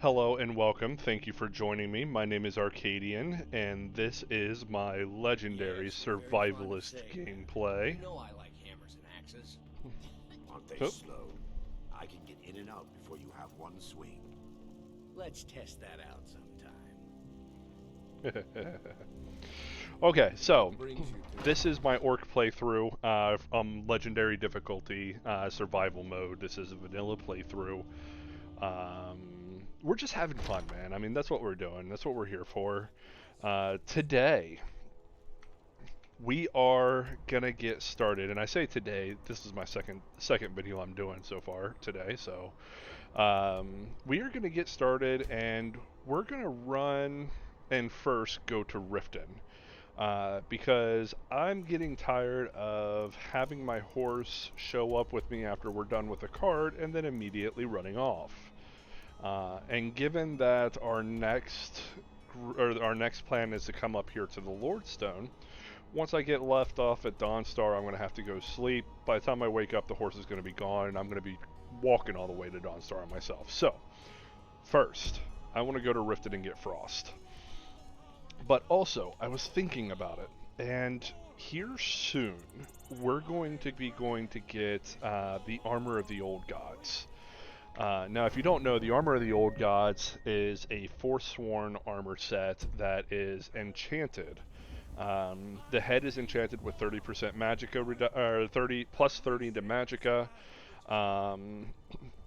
Hello and welcome. Thank you for joining me. My name is Arcadian, and this is my legendary Yes, very fond of survivalist steak. You gameplay. know I like hammers and axes. Aren't they Oh. slow? I can get in and out before you have one swing. Let's test that out sometime. Okay, so What brings you to this is my orc playthrough, legendary difficulty, survival mode. This is a vanilla playthrough. We're just having fun, man. I mean, that's what we're doing. That's what we're here for. Today, we are gonna get started, and I say today. This is my second video I'm doing so far today. So we are gonna get started, and we're gonna run and first go to Riften. Because I'm getting tired of having my horse show up with me after we're done with the cart and then immediately running off. And given that our next plan is to come up here to the Lordstone, once I get left off at Dawnstar, I'm going to have to go sleep. By the time I wake up, the horse is going to be gone, and I'm going to be walking all the way to Dawnstar myself. So, first, I want to go to Riften and get Frost. But also, I was thinking about it, and here soon, we're going to get the Armor of the Old Gods. Now, if you don't know, the Armor of the Old Gods is a Forsworn armor set that is enchanted. The head is enchanted with 30% magicka, 30 plus 30 to magicka. Um,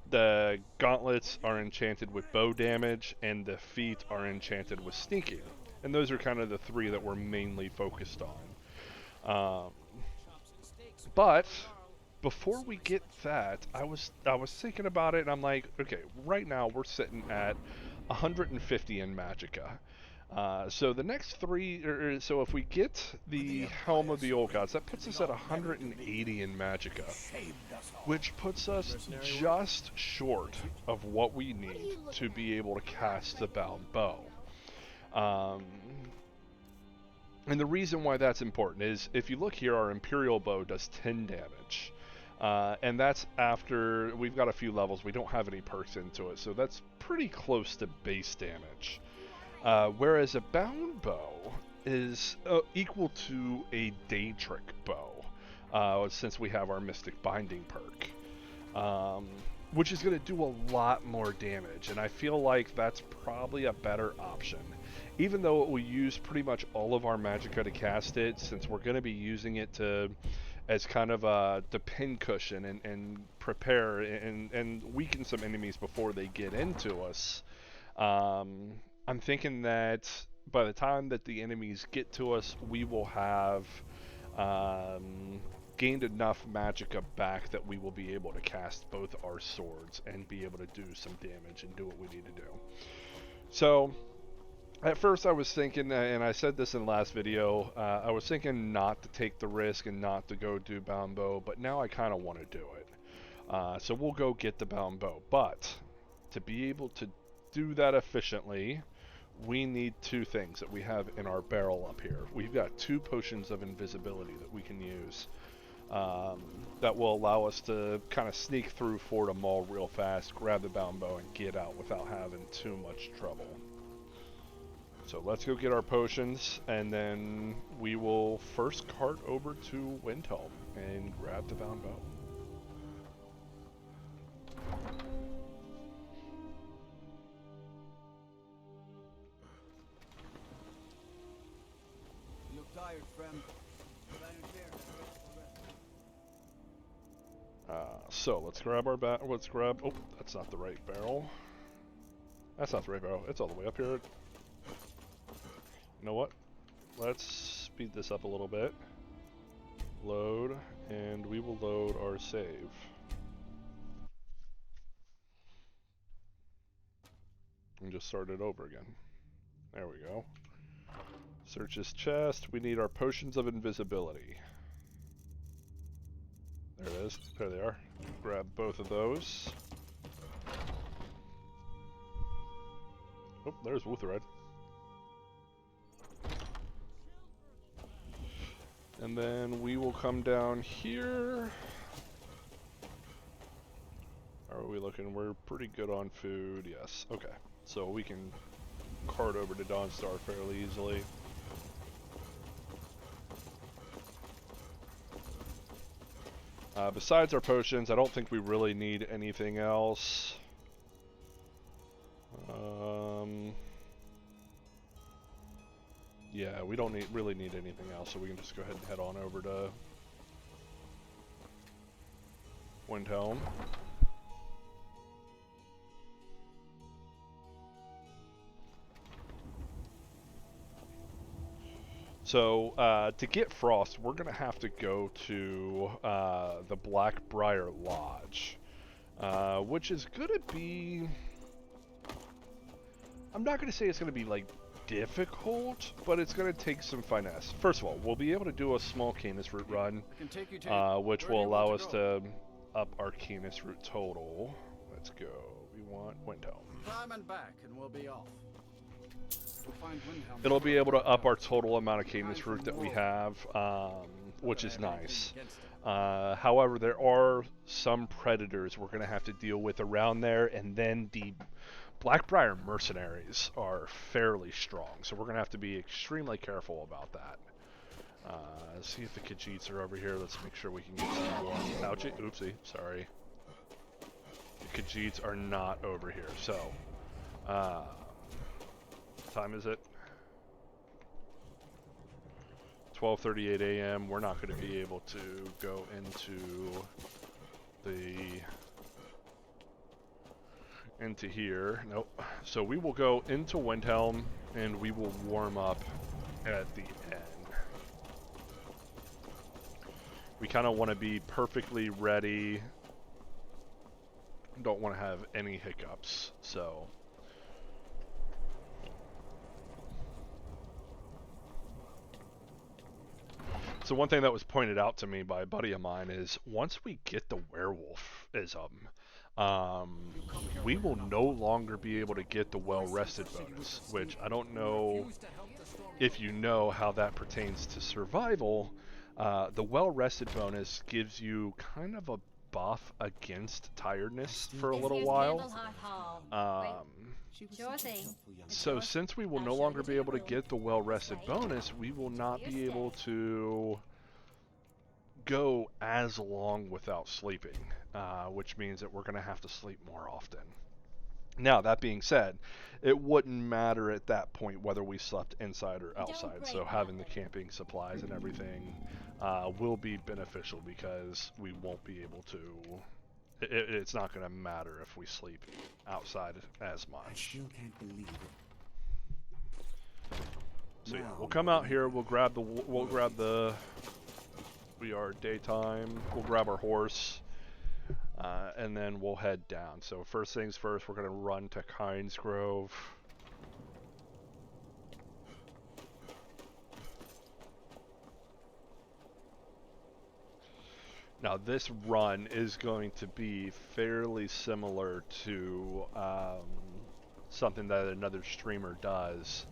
the gauntlets are enchanted with bow damage, and the feet are enchanted with sneaking. And those are kind of the three that we're mainly focused on. But before we get that, I was thinking about it, and I'm like, okay, right now we're sitting at 150 in magicka. So the next three, so if we get the Helm of the Old Gods, that puts us at 180 in magicka, which puts us just short of what we need to be able to cast the bound bow. Um, and the reason why that's important is if you look here, our Imperial Bow does 10 damage. And that's after we've got a few levels. We don't have any perks into it, so that's pretty close to base damage. Whereas a bound bow is equal to a Daedric bow, since we have our Mystic Binding perk, which is going to do a lot more damage, and I feel like that's probably a better option. Even though it will use pretty much all of our magicka to cast it, since we're going to be using it to as kind of the pin cushion and prepare and weaken some enemies before they get into us. I'm thinking that by the time that the enemies get to us, we will have gained enough magicka back that we will be able to cast both our swords and be able to do some damage and do what we need to do. So, at first I was thinking, and I said this in the last video, I was thinking not to take the risk and not to go do bound bow, but now I kind of want to do it. So we'll go get the bound bow. But to be able to do that efficiently, we need two things that we have in our barrel up here. We've got 2 potions of invisibility that we can use. That will allow us to kind of sneak through Fort Amol real fast, grab the bound bow, and get out without having too much trouble. So let's go get our potions, and then we will first cart over to Windhelm and grab the bound bow. You look tired, friend. So let's grab our oh, that's not the right barrel. That's not the right barrel. It's all the way up here. You know what? Let's speed this up a little bit. Load, and we will load our save. And just start it over again. There we go. Search his chest. We need our potions of invisibility. There it is. There they are. Grab both of those. Oh, there's Wuthered. And then we will come down here. Or we looking? We're pretty good on food, yes. Okay, so we can cart over to Dawnstar fairly easily. Besides our potions, I don't think we really need anything else. Yeah, we don't really need anything else, so we can just go ahead and head on over to Windhelm. So, to get Frost, we're going to have to go to the Blackbriar Lodge, which is going to be... I'm not going to say it's going to be, like, difficult, but it's going to take some finesse. First of all, we'll be able to do a small Canis Root run, which will allow us to up our Canis Root total. Let's go. We want Windhelm. Climb and back, and we'll be off. It'll be able to up our total amount of Canis Root that we have, which is nice. However, there are some predators we're going to have to deal with around there, and then the Blackbriar mercenaries are fairly strong, so we're going to have to be extremely careful about that. Let's see if the Khajiits are over here. Let's make sure we can get some more. Ouchie, oopsie, sorry. The Khajiits are not over here, so... time is it? 12:38 a.m. We're not going to be able to go into here. Nope. So we will go into Windhelm and we will warm up at the end. We kind of want to be perfectly ready. Don't want to have any hiccups. So one thing that was pointed out to me by a buddy of mine is once we get the werewolfism, we will no longer be able to get the well-rested bonus, which I don't know if you know how that pertains to survival. The well-rested bonus gives you kind of a buff against tiredness for a little while. Sure thing. So since we will no longer be able to get the well-rested bonus, we will not be able to go as long without sleeping, which means that we're going to have to sleep more often. Now, that being said, it wouldn't matter at that point whether we slept inside or outside, so having the camping supplies and everything will be beneficial because we won't be able to... It's not going to matter if we sleep outside as much. I still can't believe it. So yeah, we'll come out here. We'll grab the. We are daytime. We'll grab our horse, and then we'll head down. So first things first, we're going to run to Kynes Grove. Now this run is going to be fairly similar to something that another streamer does.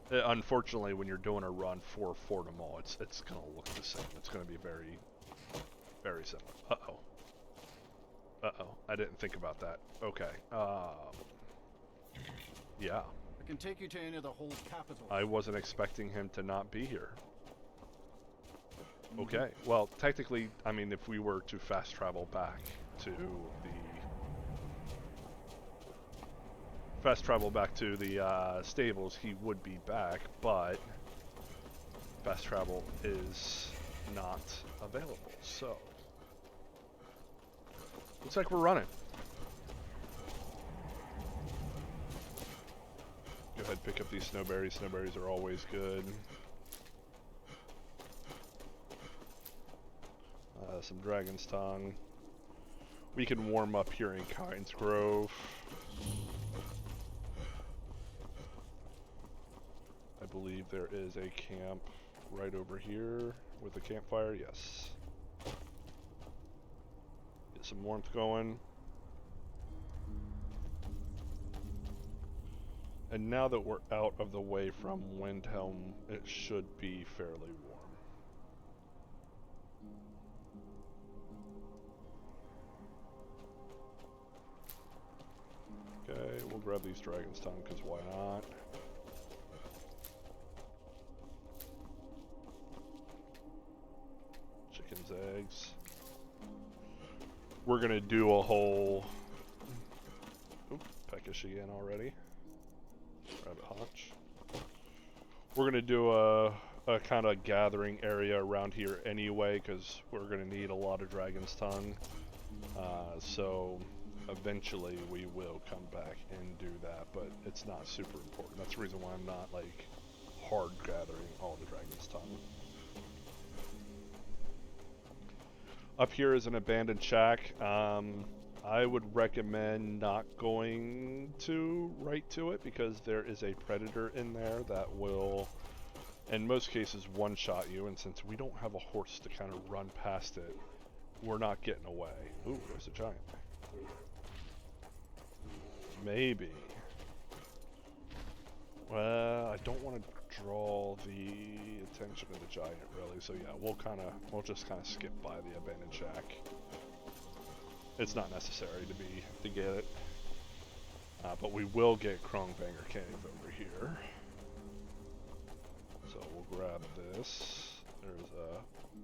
Unfortunately, when you're doing a run for Fort Amol, it's going to look the same. It's going to be very, very similar. Uh-oh. Uh-oh. I didn't think about that. Okay. Yeah. I can take you to any of the whole capital. I wasn't expecting him to not be here. Okay, well, technically, I mean, if we were to fast travel back to the stables, he would be back, but fast travel is not available, so looks like we're running. Go ahead, pick up these snowberries. Snowberries are always good. Some Dragon's Tongue. We can warm up here in Kynes Grove. I believe there is a camp right over here with a campfire. Yes. Get some warmth going. And now that we're out of the way from Windhelm, it should be fairly warm. we'll grab these Dragon's Tongue, because why not? Chicken's eggs. We're gonna do a whole... Oop, peckish again already. Rabbit haunch. We're gonna do a kind of gathering area around here anyway, because we're gonna need a lot of Dragon's Tongue. So eventually we will come back and do that, but it's not super important. That's the reason why I'm not like hard gathering all the Dragon's Tongue. Up here is an abandoned shack. I would recommend not going right to it, because there is a predator in there that will, in most cases, one-shot you, and since we don't have a horse to kind of run past it, we're not getting away. Ooh, there's a giant. Maybe. Well, I don't want to draw the attention of the giant, really, so yeah, we'll just kind of skip by the abandoned shack. It's not necessary to get it. But we will get Krongbanger Cave over here. So we'll grab this. There's a,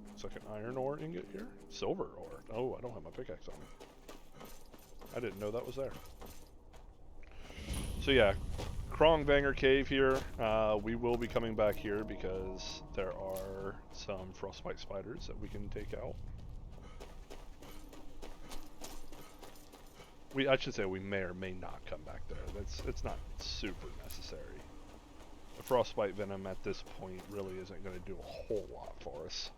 looks like an iron ore ingot here. Silver ore. Oh, I don't have my pickaxe on me. I didn't know that was there. So yeah, Krongbanger Cave here. We will be coming back here because there are some frostbite spiders that we can take out. I should say we may or may not come back there. It's not super necessary. The frostbite venom at this point really isn't going to do a whole lot for us.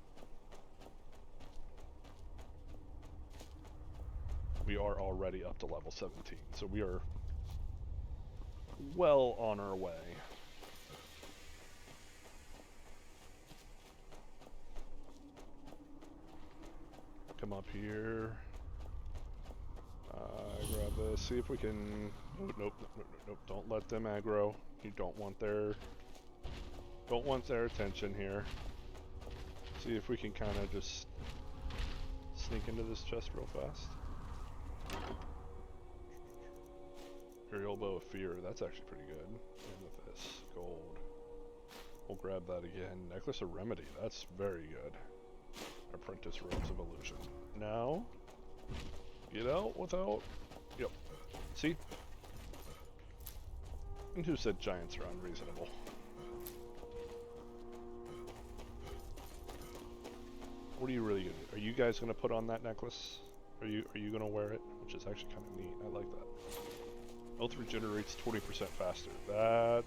We are already up to level 17, so we are well on our way. Come up here. Grab this. See if we can. Nope. Don't let them aggro. You don't want their attention here. See if we can kind of just sneak into this chest real fast. Aerial Bow of Fear. That's actually pretty good. And with this gold, we'll grab that again. Necklace of Remedy. That's very good. Apprentice Robes of Illusion. Now, get out without... Yep. See? And who said giants are unreasonable? What are you really gonna do? Are you guys gonna put on that necklace? Are you gonna wear it? Which is actually kind of neat. I like that. Health regenerates 20% faster. That...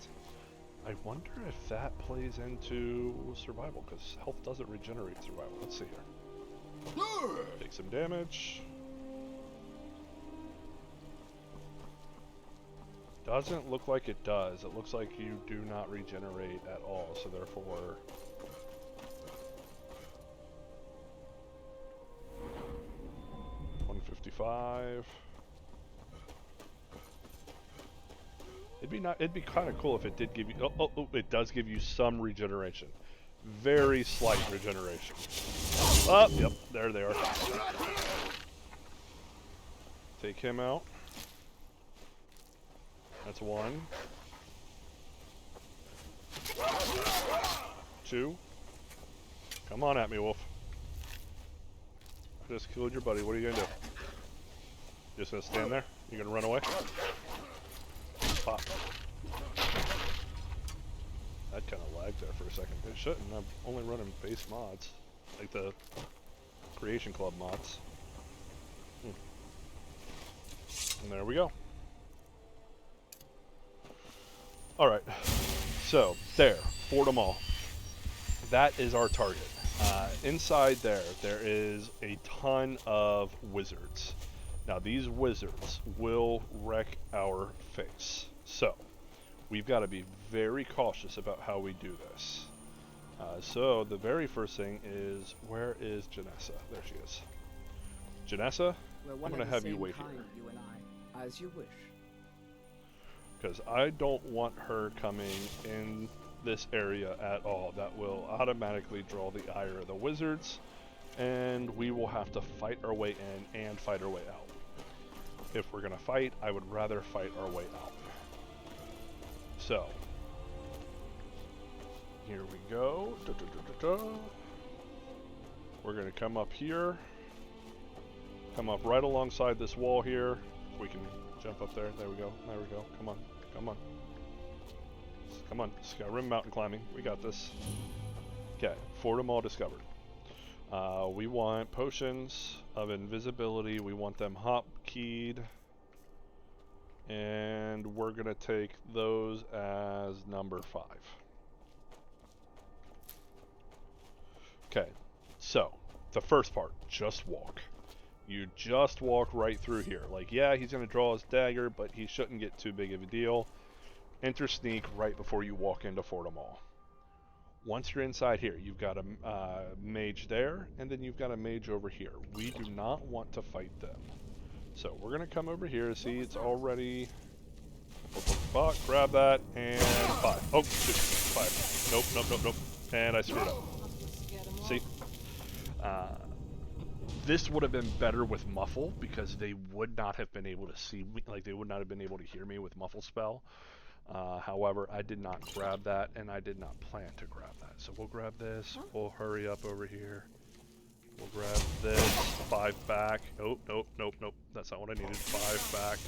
I wonder if that plays into survival, because health doesn't regenerate survival. Let's see here. Take some damage. Doesn't look like it does. It looks like you do not regenerate at all, so therefore... 155. It'd be kind of cool if it did give you... Oh, it does give you some regeneration. Very slight regeneration. Oh, yep, there they are. Take him out. That's one. 2. Come on at me, wolf. I just killed your buddy. What are you gonna do? Just gonna stand there? You gonna run away? Pop. That kind of lagged there for a second. It shouldn't. I'm only running base mods. Like the Creation Club mods. And there we go. Alright. So, there. Fort Amol. That is our target. Inside there is a ton of wizards. Now, these wizards will wreck our face. So, we've got to be very cautious about how we do this. So, the very first thing is, where is Janessa? There she is. Janessa, I'm going to have you wait here. You and I, as you wish. Because I don't want her coming in this area at all. That will automatically draw the ire of the wizards, and we will have to fight our way in and fight our way out. if we're gonna fight, I would rather fight our way out. So, here we go. We're gonna come up here. Come up right alongside this wall here. If we can jump up there. There we go. There we go. Come on. Come on. Come on. Skyrim mountain climbing. We got this. Okay. Fort Amol discovered. We want potions of invisibility. We want them hop keyed. And we're going to take those as number 5. Okay. So, the first part. Just walk. You just walk right through here. Like, yeah, he's going to draw his dagger, but he shouldn't get too big of a deal. Enter sneak right before you walk into Fort Amol. Once you're inside here, you've got a mage there, and then you've got a mage over here. We do not want to fight them. So we're going to come over here. See, it's already... Grab that, and 5. Oh, shoot. 5. Nope, nope, nope, nope. And I screwed up. See? This would have been better with muffle because they would not have been able to see me, like they would not have been able to hear me with muffle spell. However, I did not grab that and I did not plan to grab that. So we'll grab this, we'll hurry up over here. We'll grab this, 5 back. Oh, nope, nope, nope. That's not what I needed. 5 back.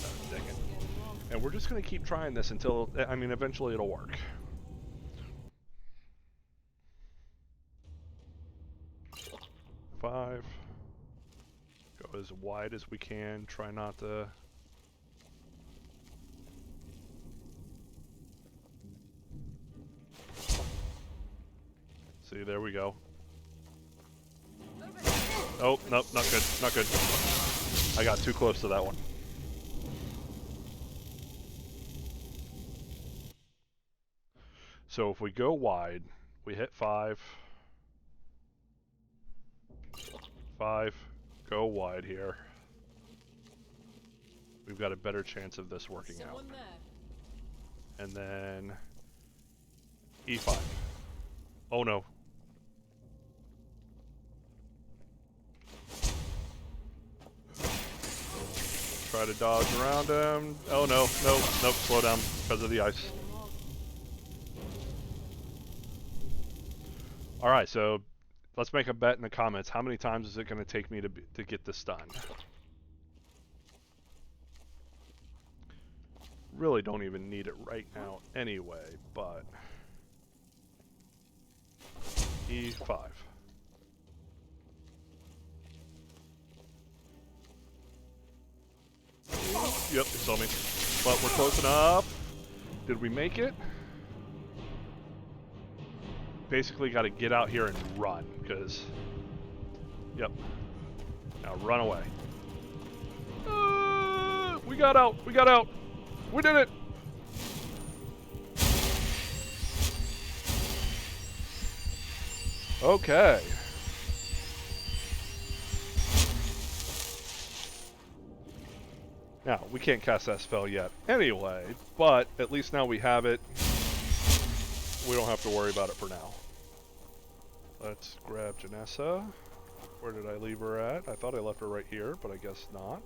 Oh, dang it. And we're just going to keep trying this until, I mean, eventually it'll work. Five. Go as wide as we can. Try not to... See, there we go. Oh, nope, not good, not good. I got too close to that one. So if we go wide, we hit 5. 5, go wide here. We've got a better chance of this working out. And then E5. Oh no. Try to dodge around him. Oh no, no, nope, slow down because of the ice. Alright, so let's make a bet in the comments. How many times is it going to take me to get this done? Really don't even need it right now anyway, but... E5. Yep, they saw me. But we're close enough. Did we make it? Basically got to get out here and run, because... Yep. Now run away. We got out! We got out! We did it! Okay. Now, we can't cast that spell yet anyway, but at least now we have it. We don't have to worry about it for now. Let's grab Janessa. Where did I leave her at? I thought I left her right here, but I guess not.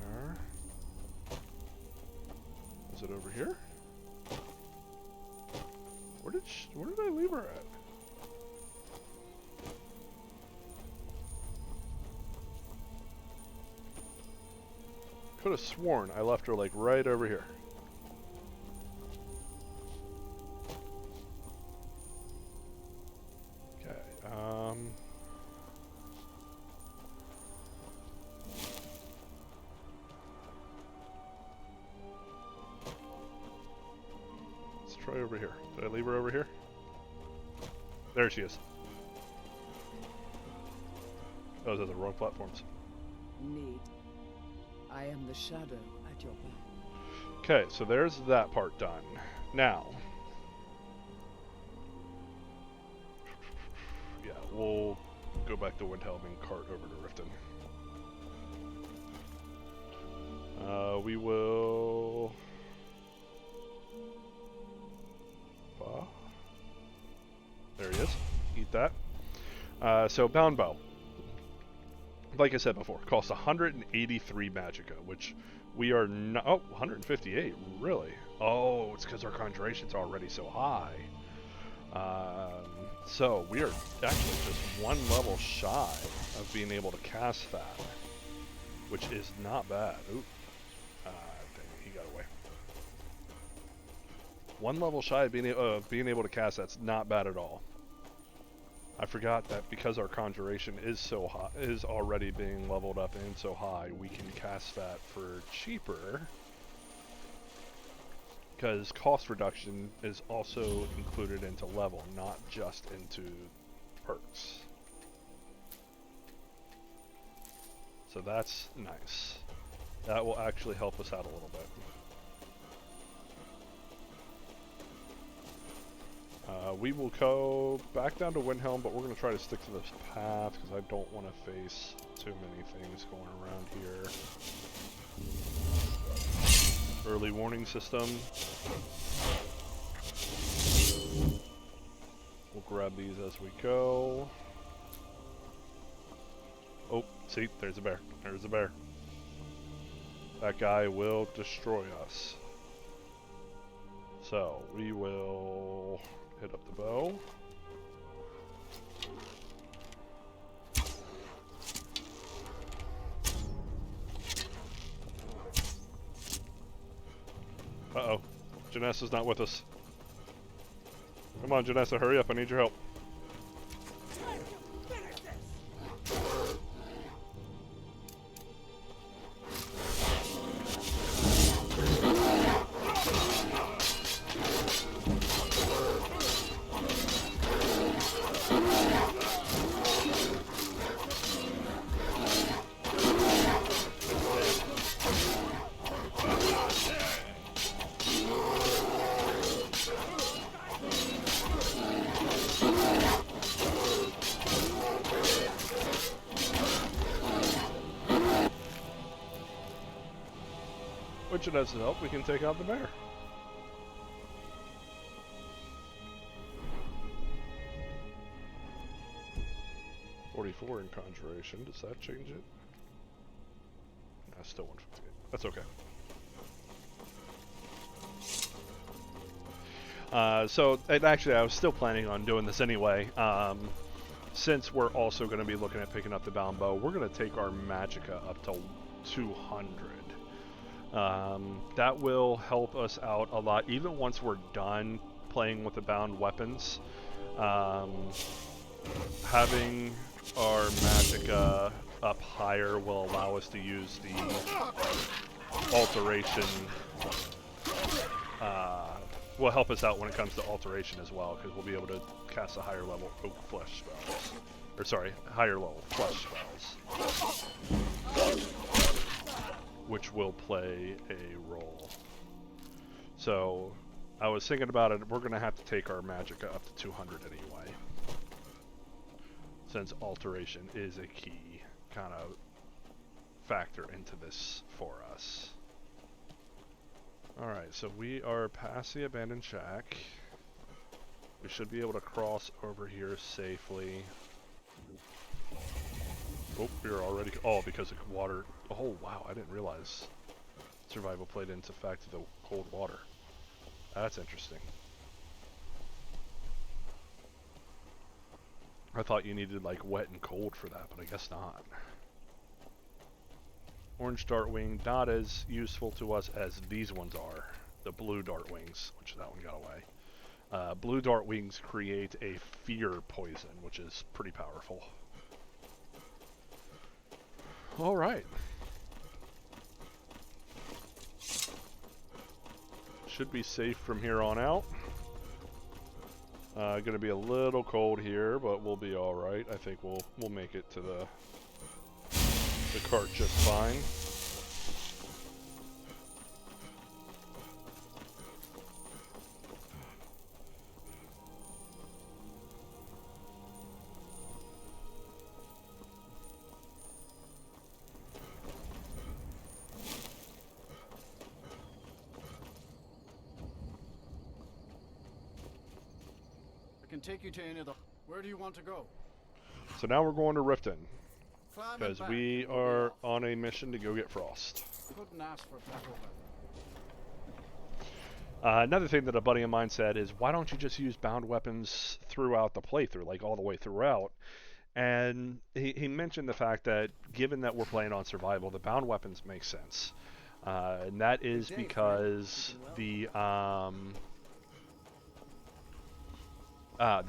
There. Is it over here? Where did I leave her at? Could have sworn I left her like right over here. Okay, let's try over here. Did I leave her over here? There she is. Oh, those are the wrong platforms. Need. I am the shadow at your back. Okay, so there's that part done. Now, yeah, we'll go back to Windhelm and cart over to Riften. We will... There he is. Eat that. So bound bow. Like I said before, costs 183 magicka, which we are not. Oh, 158. Really? Oh, it's because our conjuration's already so high. So we are actually just one level shy of being able to cast that, which is not bad. Ooh. Dang it, he got away. One level shy of being able to cast that's not bad at all. I forgot that because our conjuration is so high, is already being leveled up and so high, we can cast that for cheaper. Because cost reduction is also included into level, not just into perks. So that's nice. That will actually help us out a little bit. We will go back down to Windhelm, but we're going to try to stick to this path because I don't want to face too many things going around here. Early warning system. We'll grab these as we go. Oh, see, there's a bear. There's a bear. That guy will destroy us. So, we will hit up the bow. Uh-oh. Janessa's not with us. Come on, Janessa, hurry up. I need your help. With Janessa's help, we can take out the bear. $44 in conjuration. Does that change it? No, still 158. That's okay. So, and actually, I was still planning on doing this anyway. Since we're also going to be looking at picking up the bound bow, we're going to take our magicka up to 200. That will help us out a lot, even once we're done playing with the bound weapons. Having our magicka up higher will allow us to use the alteration. Will help us out when it comes to alteration as well, because we'll be able to cast a higher level oak flesh spells. Or sorry, higher level flesh spells. Which will play a role. So, I was thinking about it, we're going to have to take our magicka up to 200 anyway. Since alteration is a key kind of factor into this for us. Alright, so we are past the abandoned shack. We should be able to cross over here safely. Oh, we're already... Oh, because of water... Oh, wow, I didn't realize survival played into fact of the cold water. That's interesting. I thought you needed, like, wet and cold for that, but I guess not. Orange Dartwing, not as useful to us as these ones are. The blue Dartwings, which that one got away. Blue Dartwings create a fear poison, which is pretty powerful. Alright. Should be safe from here on out. Gonna be a little cold here, but we'll be alright. I think we'll make it to the cart just fine. take you to any of the... Where do you want to go? So now we're going to Riften, Climb and because back, we and we'll be are off. on a mission to go get Frost. Couldn't ask for better weather. Another thing that a buddy of mine said is, why don't you just use bound weapons throughout the playthrough, like all the way throughout? And he mentioned the fact that, given that we're playing on survival, the bound weapons make sense. And that is because the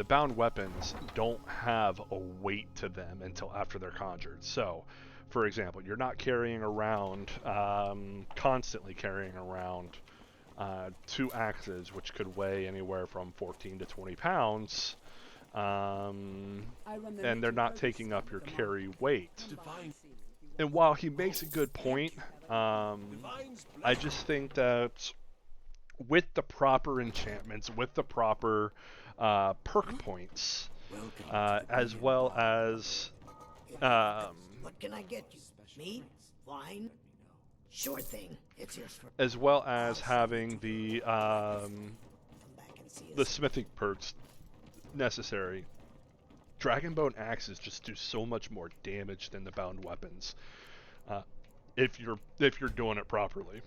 bound weapons don't have a weight to them until after they're conjured. So, for example, you're not carrying around, constantly carrying around 2 axes, which could weigh anywhere from 14 to 20 pounds, and they're not taking up your carry weight. And while he makes a good point, I just think that with the proper enchantments, with the proper perk points, as well as What can I get you? Meat? Wine? Sure thing. It's yours for... as well as having the Come back and see us. smithing perks necessary. Dragonbone axes just do so much more damage than the bound weapons, if you're doing it properly.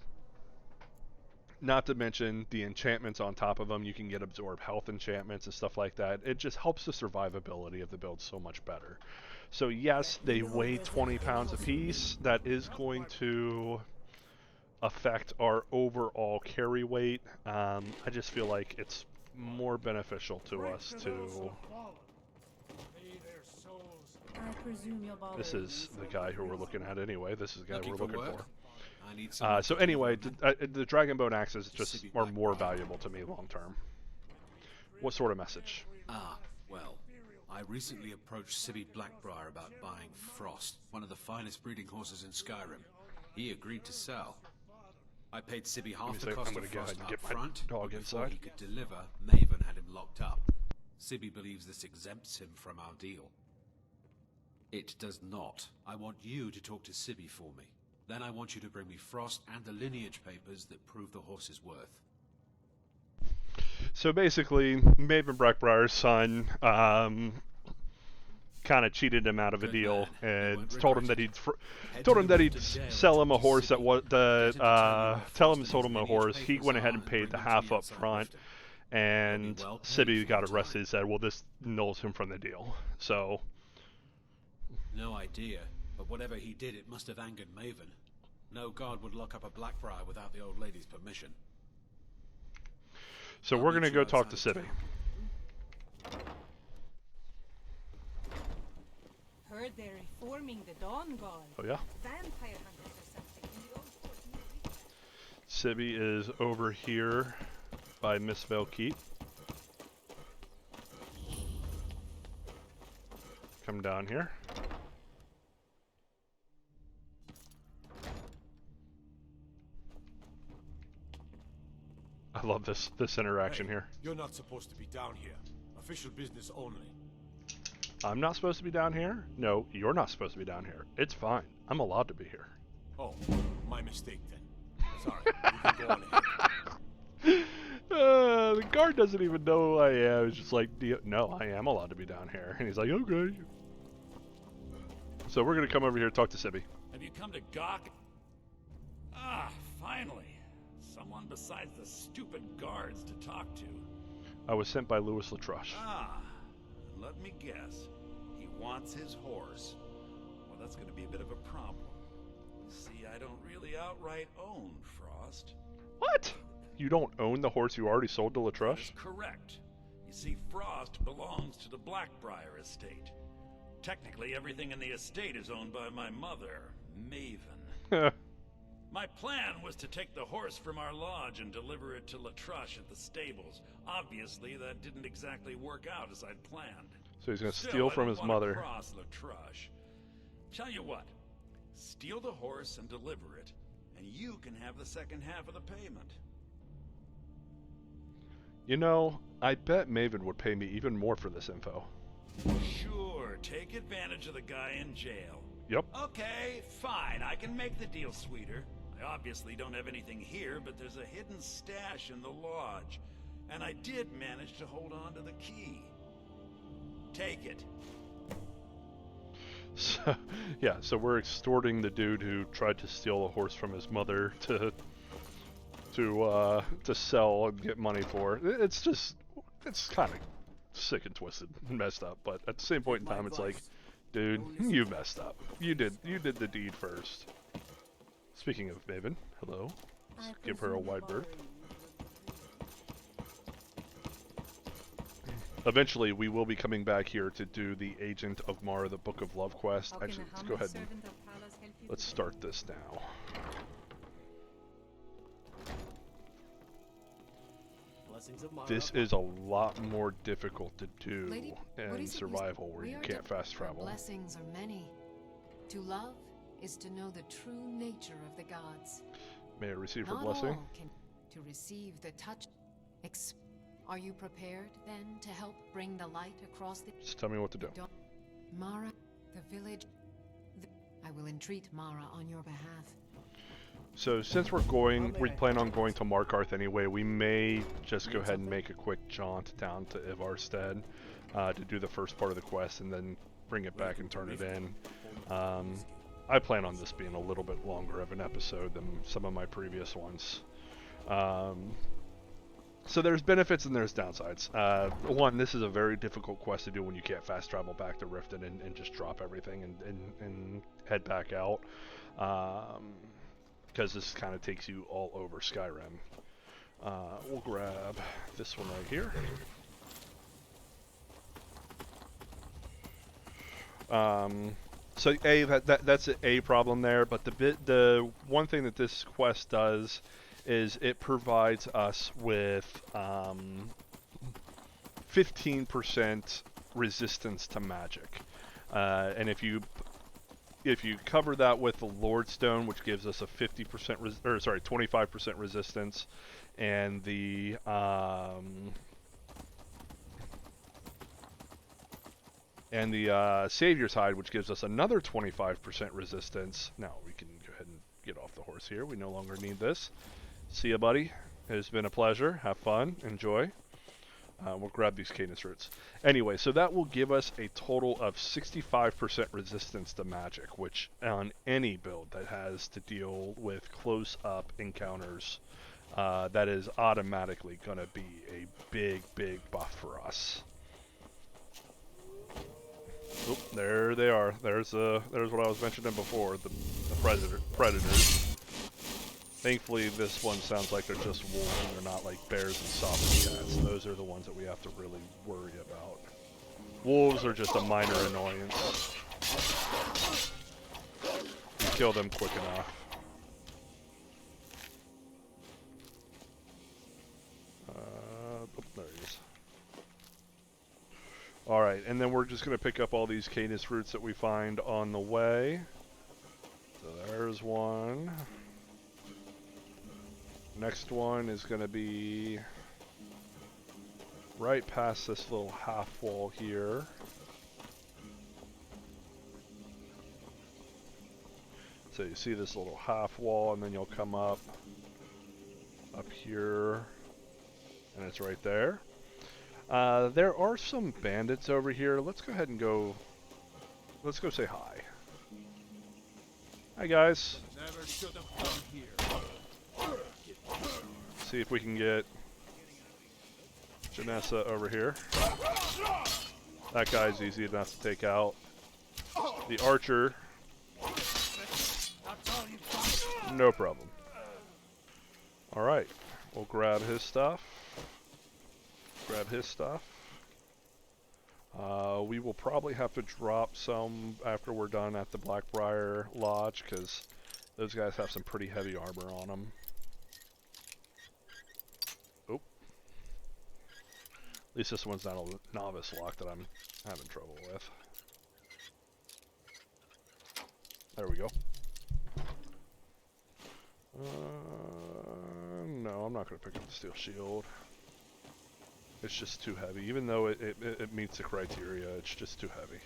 Not to mention the enchantments on top of them. You can get absorb health enchantments and stuff like that. It just helps the survivability of the build so much better. So yes, they weigh 20 pounds apiece. That is going to affect our overall carry weight. I just feel like it's more beneficial to us to... I presume you'll bother This is the guy who we're looking at anyway. This is the guy we're looking for. I need some. So anyway, the Dragonbone axes just are more valuable to me long term. What sort of message? Well, I recently approached Sibby Blackbriar about buying Frost, one of the finest breeding horses in Skyrim. He agreed to sell. I paid Sibby half the cost I'm of gonna go ahead Frost and up get my front, dog but before inside. he could deliver, Maven had him locked up. Sibby believes this exempts him from our deal. It does not. I want you to talk to Sibby for me. Then I want you to bring me Frost and the lineage papers that prove the horse's worth. So basically, Maven Blackbriar's son kind of cheated him out of a Good deal man. You and won't told him regret that it. Head told to him the that he'd Riften jail sell him a and horse that Sibby. was Get him to tell you tell what him Frost sold and him a his horse. lineage He papers went ahead are and paid the bring them to half you up outside front, Riften. and well paid Sibby for got your arrested. time. He said, "Well, this nulls him from the deal." So No idea, but whatever he did, it must have angered Maven. No guard would lock up a Blackbriar without the old lady's permission. So I'll we're meet gonna you go talk to outside Sibby. town. Heard they're reforming the Dawn Guard. Oh yeah. Vampire hunters or something. In the old fort. Sibby is over here by Mistveil Keep. Come down here. I love this interaction here. You're not supposed to be down here. Official business only. I'm not supposed to be down here? No, you're not supposed to be down here. It's fine. I'm allowed to be here. Oh, my mistake then. Sorry, you can go on ahead. The guard doesn't even know who I am. It's just like, no, I am allowed to be down here. And he's like, okay. So we're going to come over here and talk to Sibby. Have you come to gawk? Ah, finally. Someone besides the stupid guards to talk to. I was sent by Louis Latrush. Ah, let me guess. He wants his horse. Well, that's going to be a bit of a problem. See, I don't really outright own Frost. What? You don't own the horse you already sold to That is Latrush? correct. You see, Frost belongs to the Blackbriar estate. Technically, everything in the estate is owned by my mother, Maven. My plan was to take the horse from our lodge and deliver it to Latrush at the stables. Obviously, that didn't exactly work out as I'd planned. So he's going to Still, steal I from don't his wanna mother. cross Latrush. Tell you what, steal the horse and deliver it, and you can have the second half of the payment. You know, I bet Maven would pay me even more for this info. Sure, take advantage of the guy in jail. Yep. Okay, fine, I can make the deal sweeter. I obviously don't have anything here, but there's a hidden stash in the lodge. And I did manage to hold on to the key. take it. So, yeah, so we're extorting the dude who tried to steal a horse from his mother to sell and get money for. It's kind of sick and twisted and messed up, but at the same point in time, it's like, dude, you messed up. You did the deed first. Speaking of Maven, hello. Let's give her a wide berth. Eventually, we will be coming back here to do the Agent of Mara, the Book of Love quest. Actually, let's go ahead and let's start this now. This is a lot more difficult to do in survival where you can't fast travel. Blessings are many. To love is to know the true nature of the gods. May I receive her Not blessing? all can to receive the touch. Are you prepared then to help bring the light across the? Just tell me what to do. Mara, the village. I will entreat Mara on your behalf. So since we plan on going to Markarth anyway, we may just go ahead and make a quick jaunt down to Ivarstead to do the first part of the quest and then bring it back and turn it in. I plan on this being a little bit longer of an episode than some of my previous ones. So there's benefits and there's downsides. One, this is a very difficult quest to do when you can't fast travel back to Riften and just drop everything and head back out. Because this kind of takes you all over Skyrim. We'll grab this one right here. So that's a problem there, but the one thing that this quest does is it provides us with 15% resistance to magic, and if you cover that with the Lordstone, which gives us a 25% resistance, and the Savior's Hide, which gives us another 25% resistance. Now we can go ahead and get off the horse here. We no longer need this. See ya, buddy. It's been a pleasure. Have fun. Enjoy. We'll grab these Canis roots. Anyway, so that will give us a total of 65% resistance to magic, which on any build that has to deal with close-up encounters, that is automatically going to be a big, big buff for us. Oop, there they are. There's what I was mentioning before, the predators. Thankfully, this one sounds like they're just wolves and they're not like bears and soft cats. Those are the ones that we have to really worry about. Wolves are just a minor annoyance. You kill them quick enough. There he is. Alright, and then we're just going to pick up all these Canis roots that we find on the way. So there's one. Next one is going to be right past this little half wall here. So you see this little half wall, and then you'll come up here, and it's right there. There are some bandits over here. Let's go ahead and go. Let's go say hi. Hi, guys. Never should have come here. See if we can get Janessa over here. That guy's easy enough to take out. The archer, no problem. Alright, we'll grab his stuff. Grab his stuff. We will probably have to drop some after we're done at the Blackbriar Lodge, because those guys have some pretty heavy armor on them. At least this one's not a novice lock that I'm having trouble with. There we go. No, I'm not going to pick up the steel shield. It's just too heavy. Even though it meets the criteria, it's just too heavy.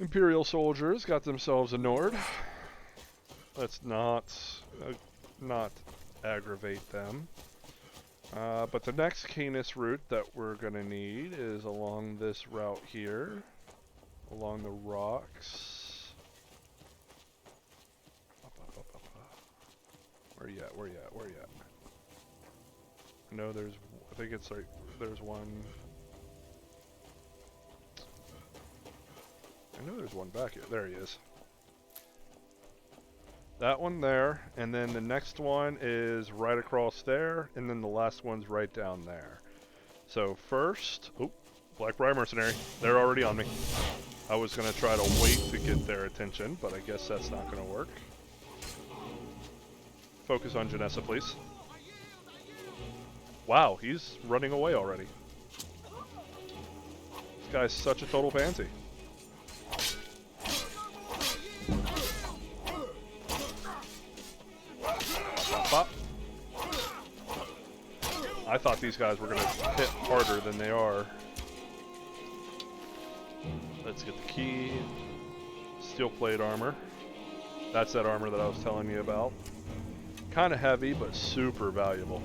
Imperial soldiers got themselves a Nord. Let's not aggravate them. But the next Canis route that we're gonna need is along this route here, along the rocks. Up. Where you at? Where you at? Where you at? No, there's. I think it's like there's one. I know there's one back here. There he is. That one there, and then the next one is right across there, and then the last one's right down there. So first, Blackbriar Mercenary, they're already on me. I was gonna try to wait to get their attention, but I guess that's not gonna work. Focus on Janessa, please. Wow, he's running away already. This guy's such a total pansy. Pop. I thought these guys were going to hit harder than they are. Let's get the key. Steel plate armor. That's that armor that I was telling you about. Kind of heavy, but super valuable.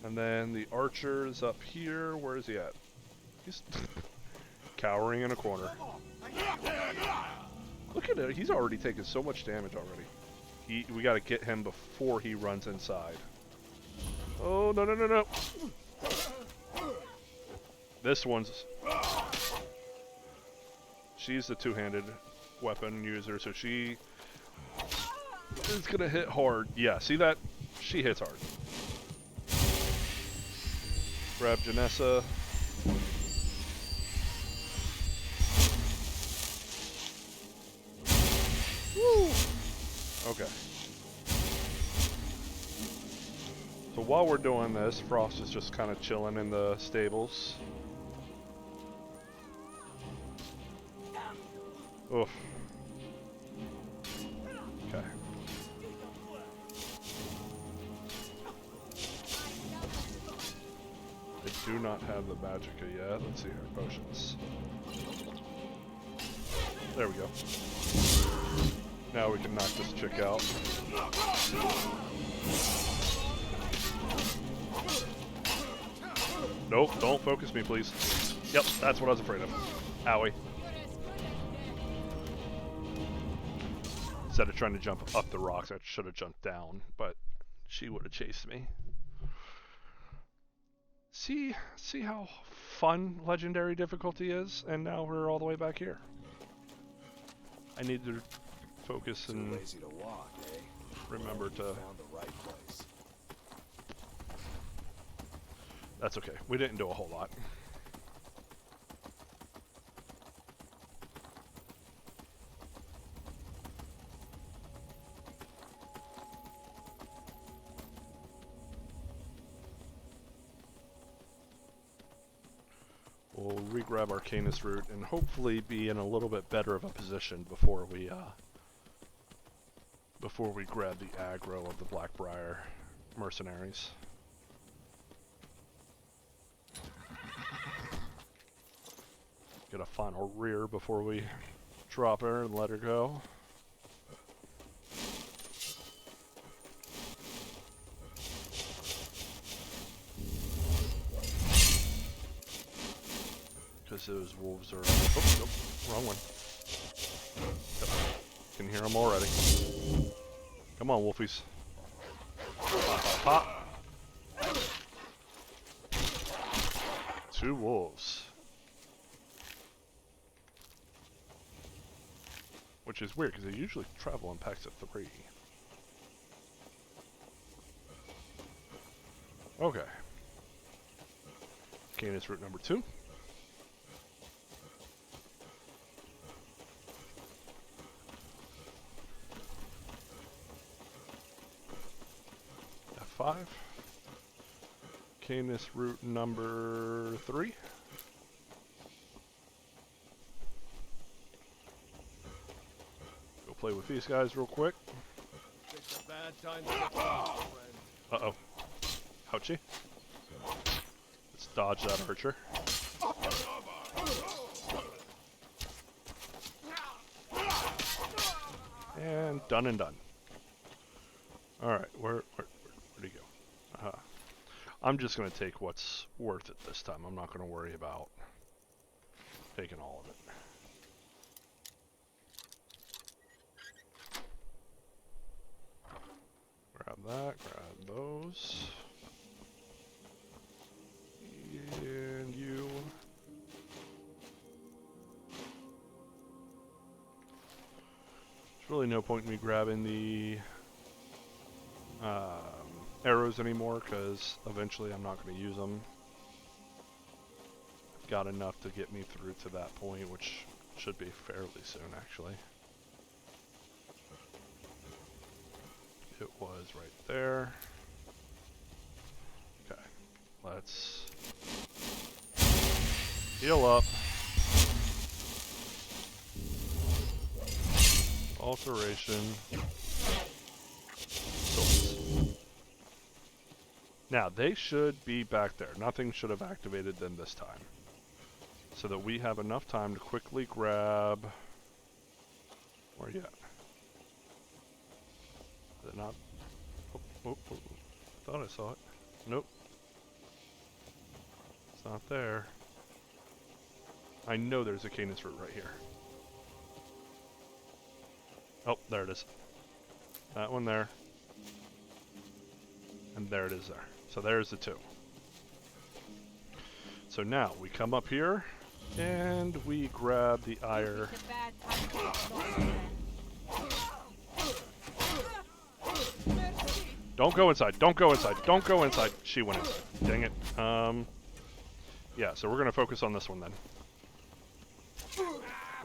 And then the archer is up here. Where is he at? He's cowering in a corner. Look at it. He's already taken so much damage already. We gotta get him before he runs inside. Oh, no. This one's... She's the two-handed weapon user, so she is gonna hit hard. Yeah, see that? She hits hard. Grab Janessa. Woo! Okay. So while we're doing this, Frost is just kind of chilling in the stables. Oof. Okay. I do not have the Magicka yet. Let's see her potions. There we go. Now we can knock this chick out. Nope, don't focus me, please. Yep, that's what I was afraid of. Owie. Instead of trying to jump up the rocks, I should have jumped down, but she would have chased me. See how fun Legendary difficulty is? And now we're all the way back here. I need to focus and lazy to walk, eh? remember to... Found the right place. That's okay. We didn't do a whole lot. We'll re-grab our Canis route and hopefully be in a little bit better of a position before we grab the aggro of the Blackbriar mercenaries. Get a final rear before we drop her and let her go. Because those wolves are... Oh, nope, wrong one. Yep. Can hear them already. Come on, wolfies. Pop, pop, pop. 2 wolves. Which is weird, because they usually travel in packs of 3. Okay. Canis route number 2. F5. Canis route number 3. Go play with these guys real quick. It's a bad time to get lost, friend. Uh-oh. Ouchie. Let's dodge that archer. And done and done. Alright, where'd he go? I'm just going to take what's worth it this time. I'm not going to worry about taking all of it. Grab that, grab those. And you. There's really no point in me grabbing the arrows anymore, because eventually I'm not going to use them. I've got enough to get me through to that point, which should be fairly soon, actually. It was right there. Okay, let's heal up. Alteration. Now, they should be back there. Nothing should have activated them this time. So that we have enough time to quickly grab... Where are you at? Is it not? Oh, I thought I saw it. Nope. It's not there. I know there's a Canis root right here. Oh, there it is. That one there. And there it is there. So there's the two. So now we come up here and we grab the ire. Don't go inside. Don't go inside. Don't go inside. She went inside. Dang it. Yeah, so we're going to focus on this one then.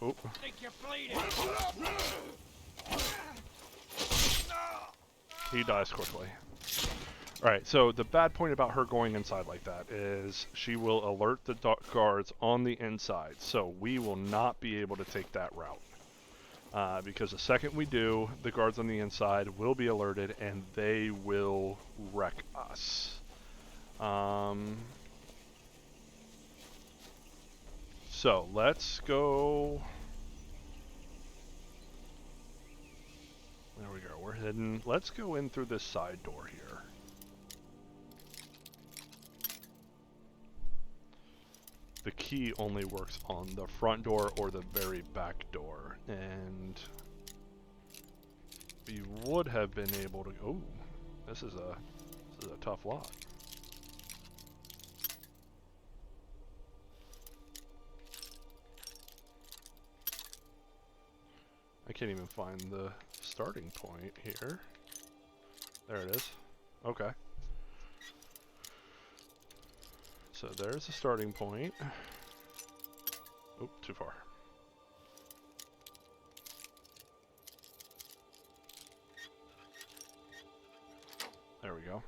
Oop. He dies quickly. Alright, so the bad point about her going inside like that is she will alert the guards on the inside, so we will not be able to take that route. Because the second we do, the guards on the inside will be alerted and they will wreck us. So, let's go... There we go, we're hidden. Let's go in through this side door here. The key only works on the front door or the very back door, and we would have been able to... Oh, this is a tough lot. I can't even find the starting point here. There it is. Okay. So there's the starting point. Oop, too far. There we go.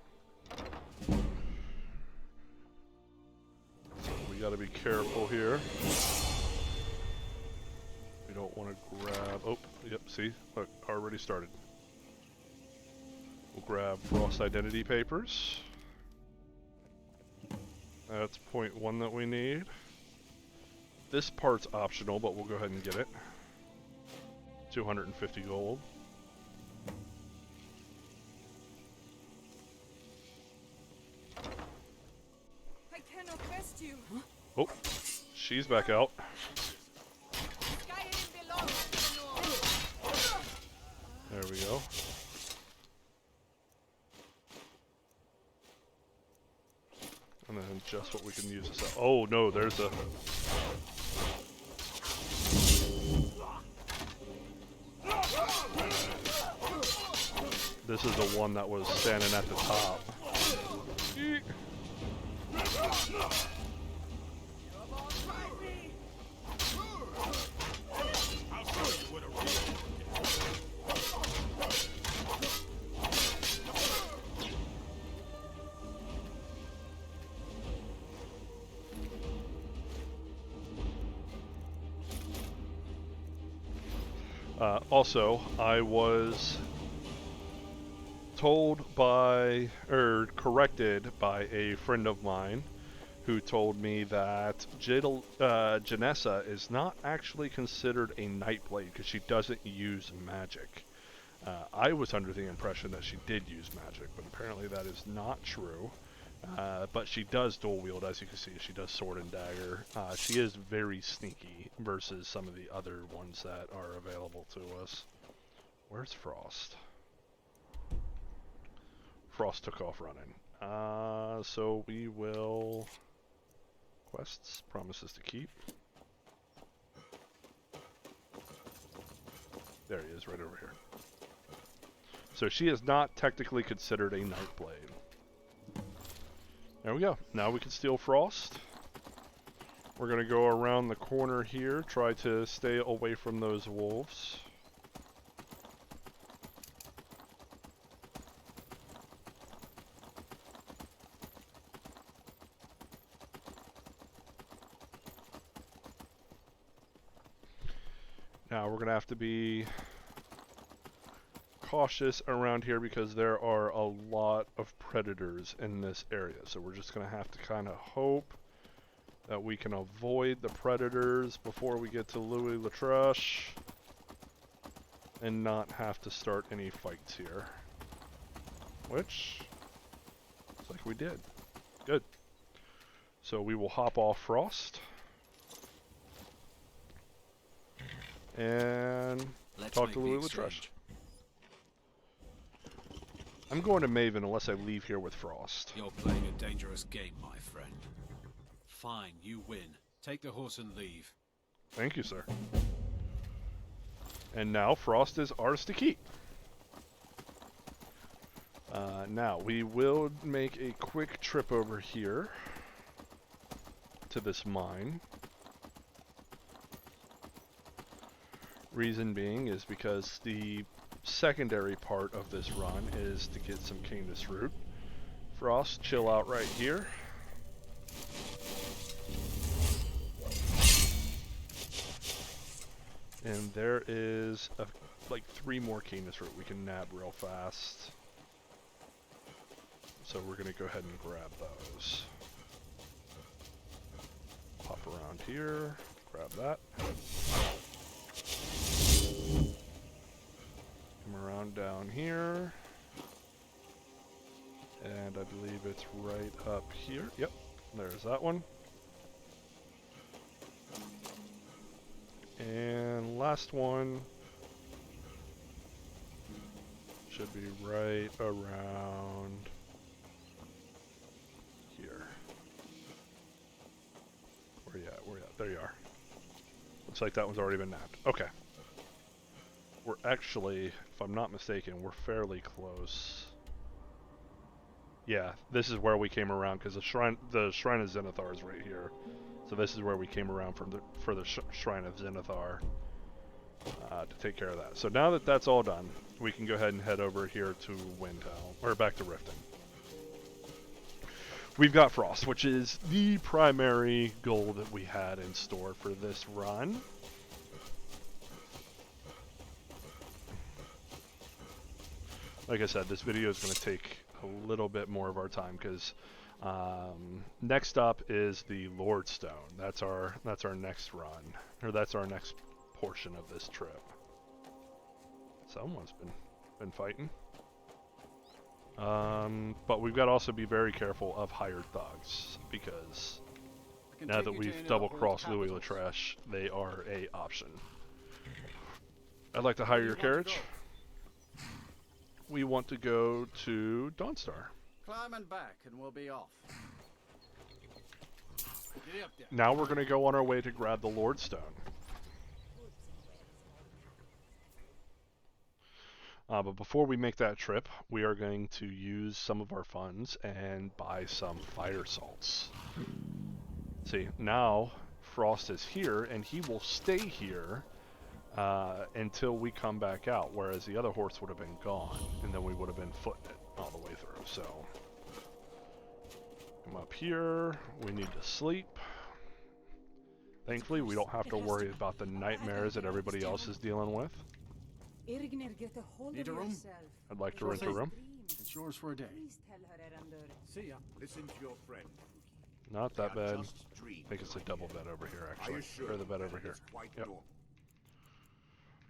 We gotta be careful here. We don't want to grab... Oh, yep, see? Look, already started. We'll grab Frost Identity Papers. That's point 1 that we need. This part's optional, but we'll go ahead and get it. 250 gold. I cannot rest you. Oh, she's back out. Skyrim belongs to the North. There we go. And then just what we can use this out. Oh no, there's a... This is the one that was standing at the top. Also, I was told by, or corrected by a friend of mine who told me that Janessa is not actually considered a Nightblade because she doesn't use magic. I was under the impression that she did use magic, but apparently that is not true. But she does dual wield, as you can see. She does sword and dagger. She is very sneaky versus some of the other ones that are available to us. Where's Frost? Frost took off running. So we will... Quests, promises to keep. There he is, right over here. So she is not technically considered a Nightblade. There we go. Now we can steal Frost. We're going to go around the corner here, try to stay away from those wolves. Now we're going to have to be cautious around here because there are a lot of predators in this area. So we're just going to have to kind of hope that we can avoid the predators before we get to Louis Latrush and not have to start any fights here. Which, looks like we did. Good. So we will hop off Frost. And talk to Louis Latrush. I'm going to Maven unless I leave here with Frost. You're playing a dangerous game, my friend. Fine, you win. Take the horse and leave. Thank you, sir. And now Frost is ours to keep. Now, we will make a quick trip over here to this mine. Reason being is because the secondary part of this run is to get some Canis Root. Frost, chill out right here. And there is like 3 more Canis Root we can nab real fast. So we're going to go ahead and grab those. Hop around here, grab that. Come around down here. And I believe it's right up here. Yep, there's that one. And last one should be right around here. Where you at? Where you at? There you are. Looks like that one's already been nabbed. Okay. We're actually, if I'm not mistaken, we're fairly close. Yeah, this is where we came around because the shrine of Zenithar is right here. So this is where we came around for the Shrine of Zenithar to take care of that. So now that that's all done, we can go ahead and head over here to Windhelm, or back to Riften. We've got Frost, which is the primary goal that we had in store for this run. Like I said, this video is going to take a little bit more of our time because next up is the Lordstone. That's our next run, or that's our next portion of this trip. Someone's been fighting. But we've got to also be very careful of hired thugs because now that we've double-crossed Louis Latrush, they are a option. I'd like to hire your carriage. We want to go to Dawnstar. Climb and back, and we'll be off. Get up there. Now we're going to go on our way to grab the Lordstone. But before we make that trip, we are going to use some of our funds and buy some fire salts. See, now Frost is here, and he will stay here until we come back out, whereas the other horse would have been gone, and then we would have been footing it all the way through. So, come up here. We need to sleep. Thankfully, we don't have to worry about the nightmares that everybody else is dealing with. Need a room? I'd like to rent a room. It's yours for a day. See ya. Listen to your friend. Not that bad. Just dream. I think it's a double bed over here, actually. Or the bed over here. Yep. Normal.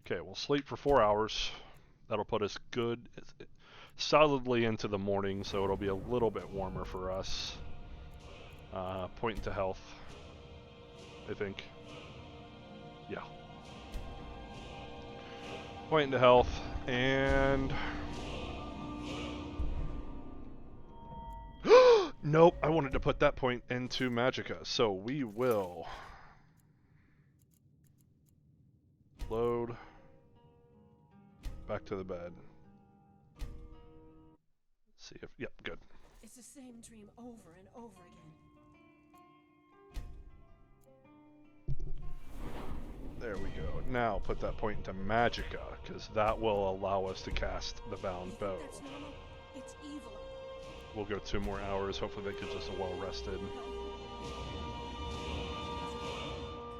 Okay, we'll sleep for 4 hours. That'll put us good. solidly into the morning, so it'll be a little bit warmer for us. Point into health, I think. Yeah. Point into health, and... Nope, I wanted to put that point into Magicka, so we will... Load. Back to the bed. See if... Yep, good. It's the same dream over and over again. There we go. Now put that point into Magicka, because that will allow us to cast the Bound Bow. That's normal. It's evil. We'll go 2 more hours. Hopefully that gives us a well rested.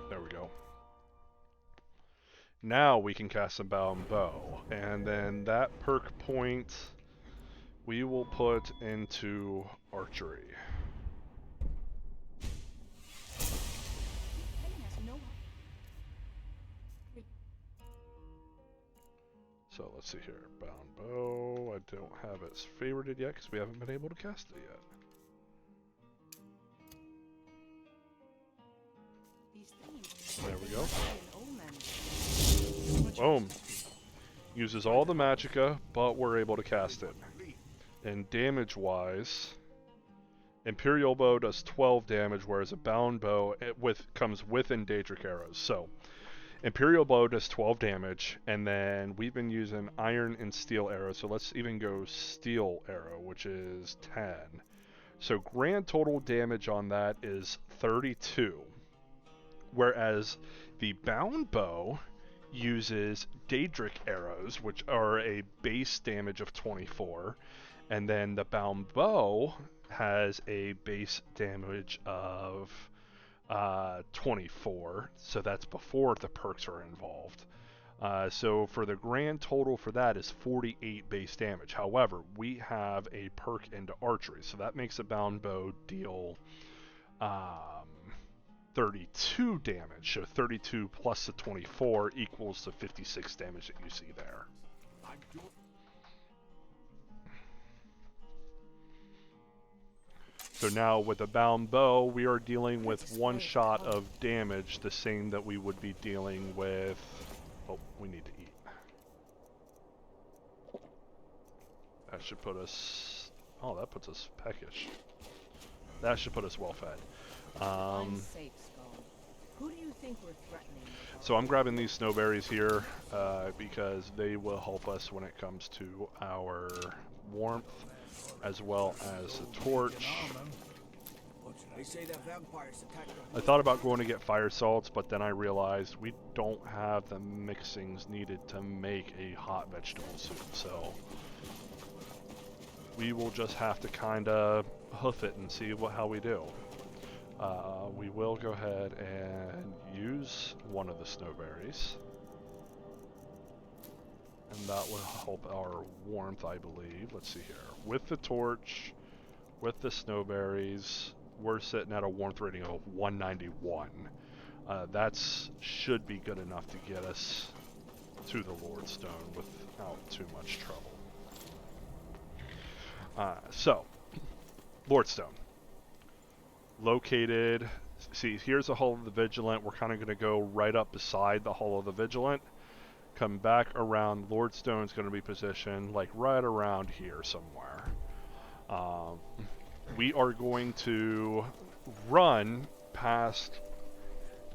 There we go. Now we can cast a Bound Bow. And then that perk point we will put into Archery. So let's see here. Bound Bow. I don't have it favorited yet because we haven't been able to cast it yet. There we go. Boom. Uses all the Magicka, but we're able to cast it. And damage-wise, Imperial Bow does 12 damage, whereas a Bound Bow comes with Daedric arrows. So, Imperial Bow does 12 damage, and then we've been using Iron and Steel arrows, so let's even go Steel arrow, which is 10. So grand total damage on that is 32. Whereas the Bound Bow uses Daedric arrows, which are a base damage of 24, and then the Bound Bow has a base damage of 24, so that's before the perks are involved. So for the grand total for that is 48 base damage. However, we have a perk into Archery, so that makes a Bound Bow deal 32 damage. So 32 plus the 24 equals the 56 damage that you see there. So now with a Bound Bow, we are dealing with 1 shot of damage, the same that we would be dealing with... Oh, we need to eat. That should put us... Oh, that puts us peckish. That should put us well fed. Who do you think we're threatening? So I'm grabbing these snowberries here because they will help us when it comes to our warmth, as well as the torch. I thought about going to get fire salts, but then I realized we don't have the mixings needed to make a hot vegetable soup, so we will just have to kind of hoof it and see how we do. We will go ahead and use one of the snowberries, and that will help our warmth, I believe. Let's see here. With the torch, with the snowberries, we're sitting at a warmth rating of 191. That's should be good enough to get us to the Lordstone without too much trouble. So, Lordstone. Located, see, here's the Hall of the Vigilant. We're kind of going to go right up beside the Hall of the Vigilant. Come back around. Lordstone's going to be positioned like right around here somewhere. We are going to run past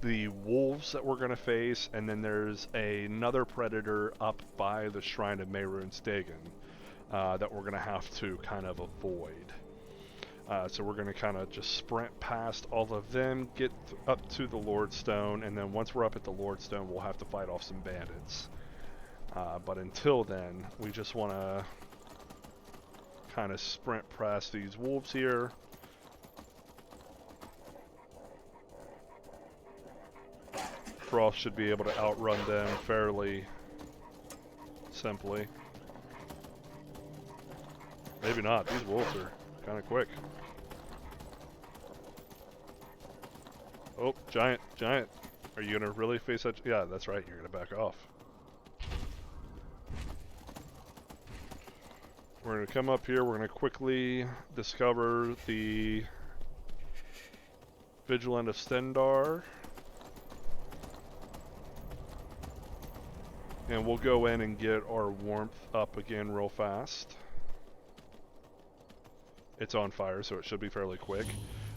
the wolves that we're going to face, and then there's another predator up by the Shrine of Mehrunes Dagon that we're going to have to kind of avoid. So we're going to kind of just sprint past all of them, get up to the Lordstone, and then once we're up at the Lordstone, we'll have to fight off some bandits. But until then, we just want to kind of sprint past these wolves here. Frost should be able to outrun them fairly simply. Maybe not. These wolves are kind of quick. Oh, giant. Are you going to really face that? Yeah, that's right. You're going to back off. We're going to come up here. We're going to quickly discover the Vigilant of Stendar. And we'll go in and get our warmth up again real fast. It's on fire, so it should be fairly quick.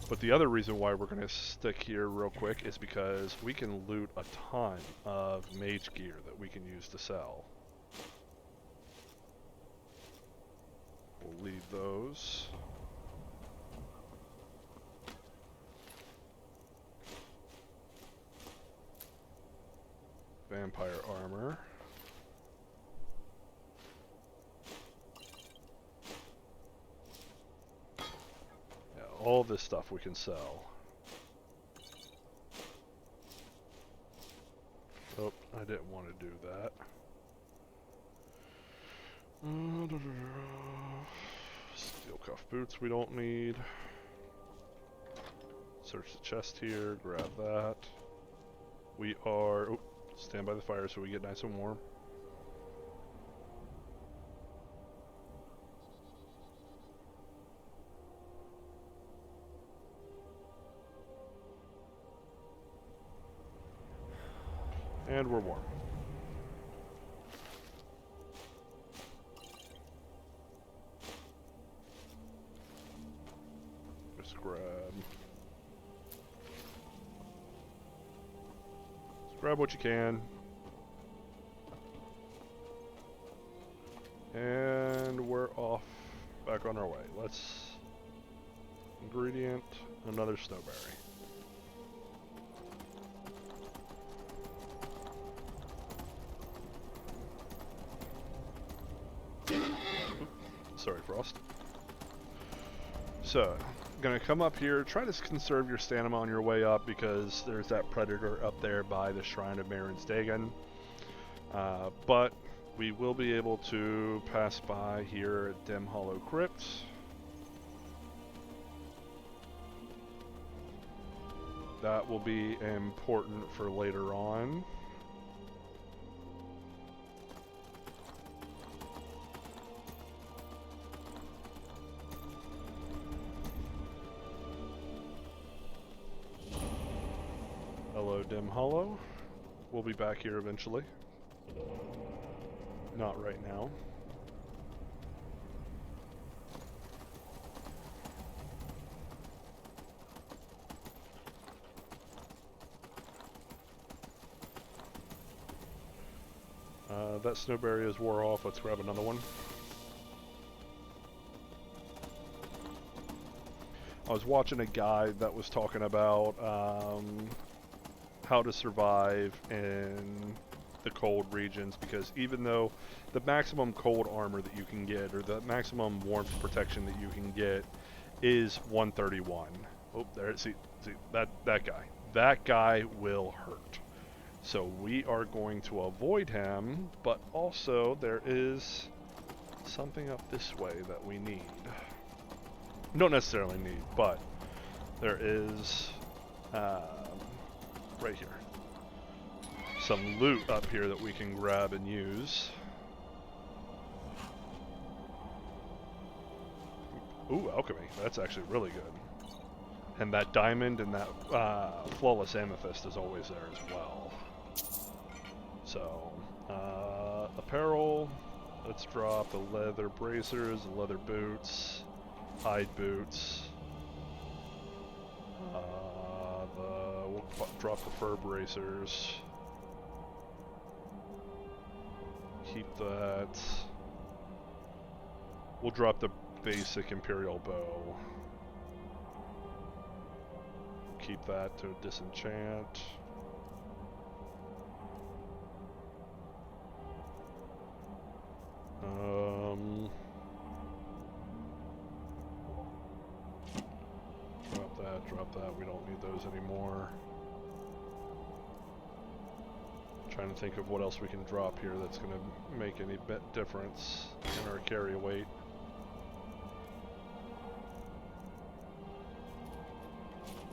But the other reason why we're going to stick here real quick is because we can loot a ton of mage gear that we can use to sell. We'll leave those. Vampire armor. Yeah, all this stuff we can sell. Oh, I didn't want to do that. Steel cuff boots we don't need. Search the chest here, grab that. We are... Oh, stand by the fire so we get nice and warm. And we're warm. Just grab what you can. And we're off back on our way. Let's ingredient another snowberry. Sorry, Frost. So, gonna come up here, try to conserve your stamina on your way up because there's that predator up there by the Shrine of Marin's Dagon. But we will be able to pass by here at Dim Hollow Crypt. That will be important for later on. Hello, Dim Hollow. We'll be back here eventually. Not right now. That snowberry is wore off. Let's grab another one. I was watching a guide that was talking about how to survive in the cold regions, because even though the maximum cold armor that you can get, or the maximum warmth protection that you can get, is 131. Oh, there, see that guy will hurt. So we are going to avoid him, but also there is something up this way that we need. Don't necessarily need, but there is right here some loot up here that we can grab and use. Ooh, alchemy. That's actually really good. And that diamond and that flawless amethyst is always there as well. So, apparel. Let's drop the leather bracers, the leather boots, hide boots. We'll drop the fur bracers. Keep that. We'll drop the basic Imperial bow. Keep that to disenchant. Drop that. We don't need those anymore. Trying to think of what else we can drop here that's going to make any bit difference in our carry weight.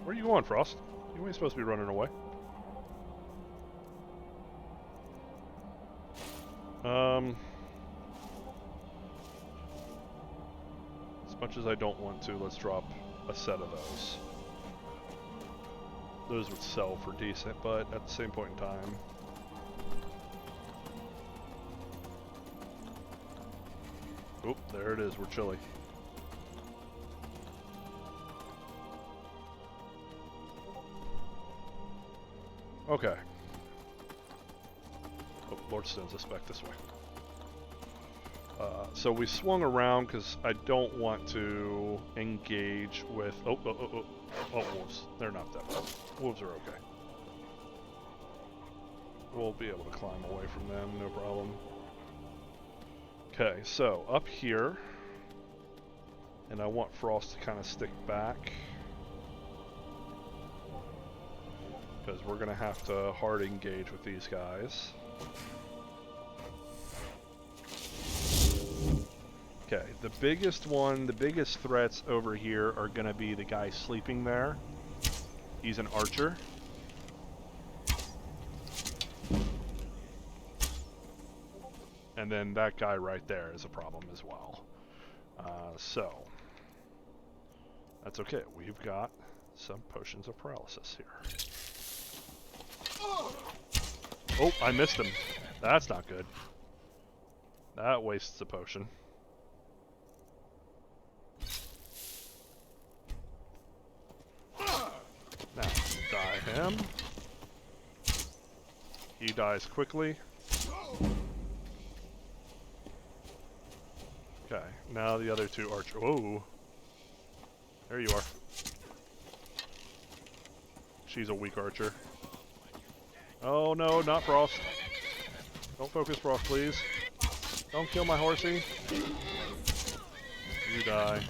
Where are you going, Frost? You ain't supposed to be running away. much as I don't want to, let's drop a set of those. Those would sell for decent, but at the same point in time... Oop, there it is, we're chilly. Okay. Oh, Lordstone's a spec this way. So we swung around because I don't want to engage with... Oh, wolves. They're not that bad. Wolves are okay. We'll be able to climb away from them, no problem. Okay, so up here, and I want Frost to kind of stick back, because we're going to have to hard engage with these guys. Okay, the biggest threats over here are going to be the guy sleeping there. He's an archer. And then that guy right there is a problem as well. So, that's okay. We've got some potions of paralysis here. Oh, I missed him. That's not good. That wastes a potion. Now, die him. He dies quickly. Okay, now the other two archers. Whoa! There you are. She's a weak archer. Oh no, not Frost. Don't focus Frost, please. Don't kill my horsey. You die.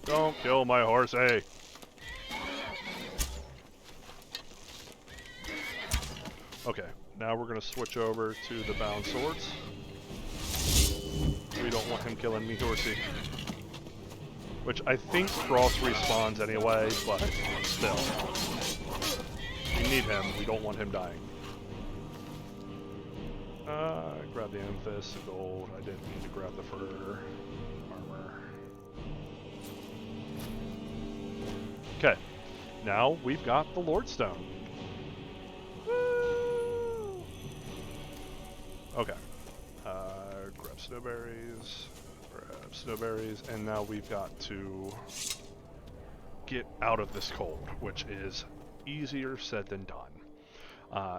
Don't kill my horsey! Okay, now we're going to switch over to the bound swords. We don't want him killing me horsey. Which I think Frost respawns anyway, but still. We need him, we don't want him dying. Grab the amethyst, the gold. I didn't need to grab the fur armor. Okay, now we've got the Lordstone. Woo! Okay. Grab snowberries, and now we've got to get out of this cold, which is easier said than done.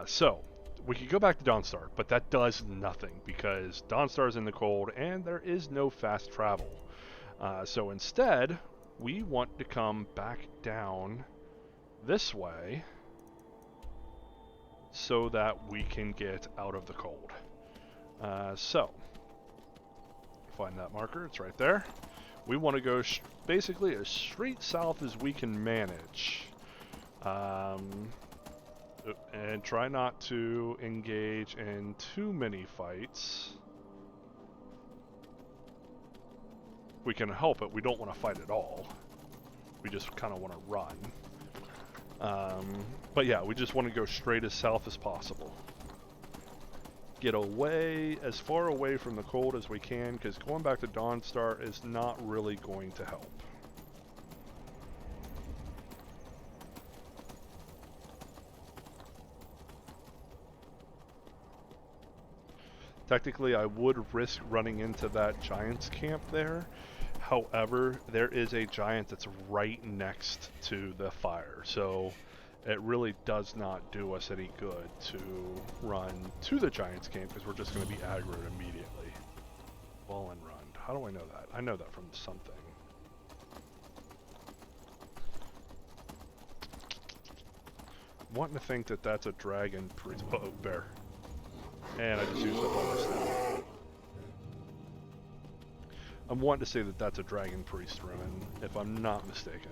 So, we could go back to Dawnstar, but that does nothing because Dawnstar's in the cold and there is no fast travel. So instead, we want to come back down this way so that we can get out of the cold. So, find that marker, it's right there. We want to go basically as straight south as we can manage. And try not to engage in too many fights. We can help it, we don't want to fight at all. We just kind of want to run. But yeah, we just want to go straight as south as possible. Get away, as far away from the cold as we can, because going back to Dawnstar is not really going to help. Technically, I would risk running into that giant's camp there. However, there is a giant that's right next to the fire, so it really does not do us any good to run to the giant's camp because we're just going to be aggroed immediately. Ball and run. How do I know that? I know that from something. I'm wanting to think that that's a dragon priest. Uh-oh, bear. And I just used the bonus now. I'm wanting to say that that's a dragon priest ruin, if I'm not mistaken.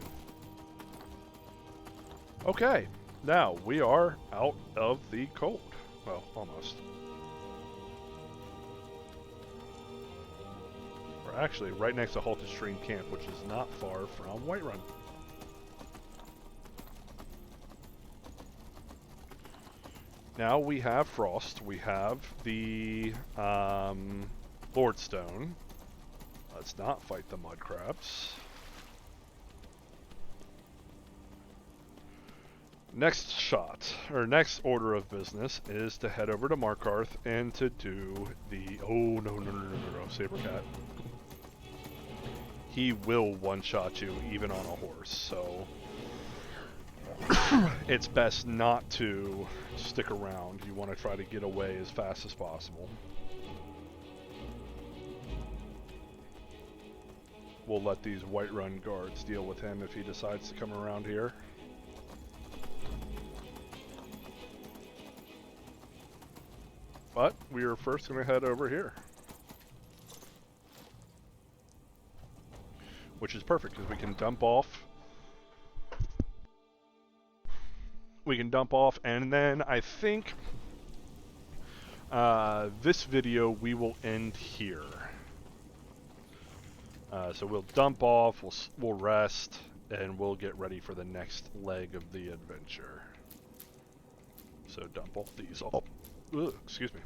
Okay, now we are out of the cold. Well, almost. We're actually right next to Halted Stream Camp, which is not far from Whiterun. Now we have Frost, we have the Lordstone. Let's not fight the mud crabs. Next shot, or next order of business, is to head over to Markarth and to do the... Oh, no, Sabercat. He will one-shot you, even on a horse, so... it's best not to stick around. You want to try to get away as fast as possible. We'll let these Whiterun guards deal with him if he decides to come around here. But we are first going to head over here. Which is perfect, because we can dump off. And then I think this video we will end here. So we'll dump off, we'll rest, and we'll get ready for the next leg of the adventure. So dump all these off. Ugh, excuse me.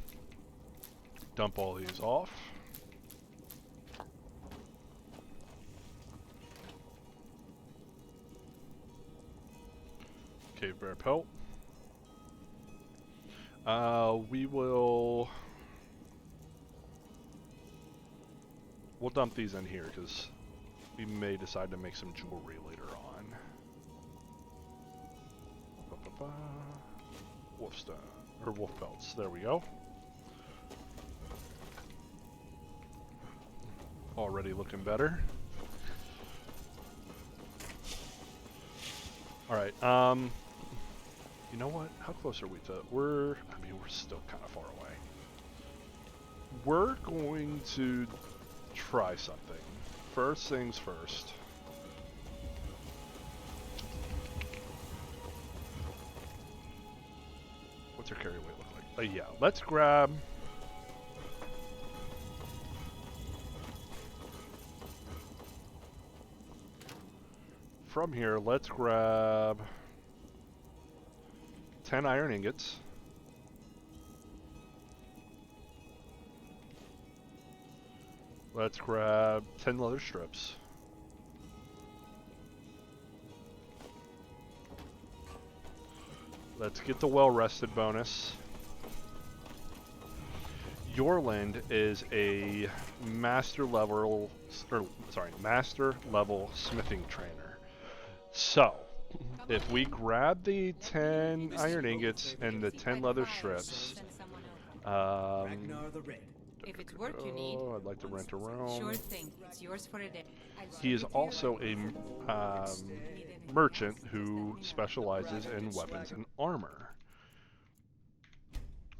Dump all these off. Cave bear pelt. We'll dump these in here because we may decide to make some jewelry later on. Wolfstone, or wolf pelts. There we go. Already looking better. Alright, you know what? How close are we to... we're still kind of far away. We're going to try something. First things first. What's our carry weight look like? Yeah, let's grab... from here, let's grab 10 iron ingots. Let's grab 10 leather strips. Let's get the well-rested bonus. Yorland is a master level smithing trainer. So, if we grab the 10 iron ingots and the 10 leather strips, if it's work you need, I'd like to rent a room. Sure thing. It's yours for a day. He is also a merchant who specializes in weapons and armor.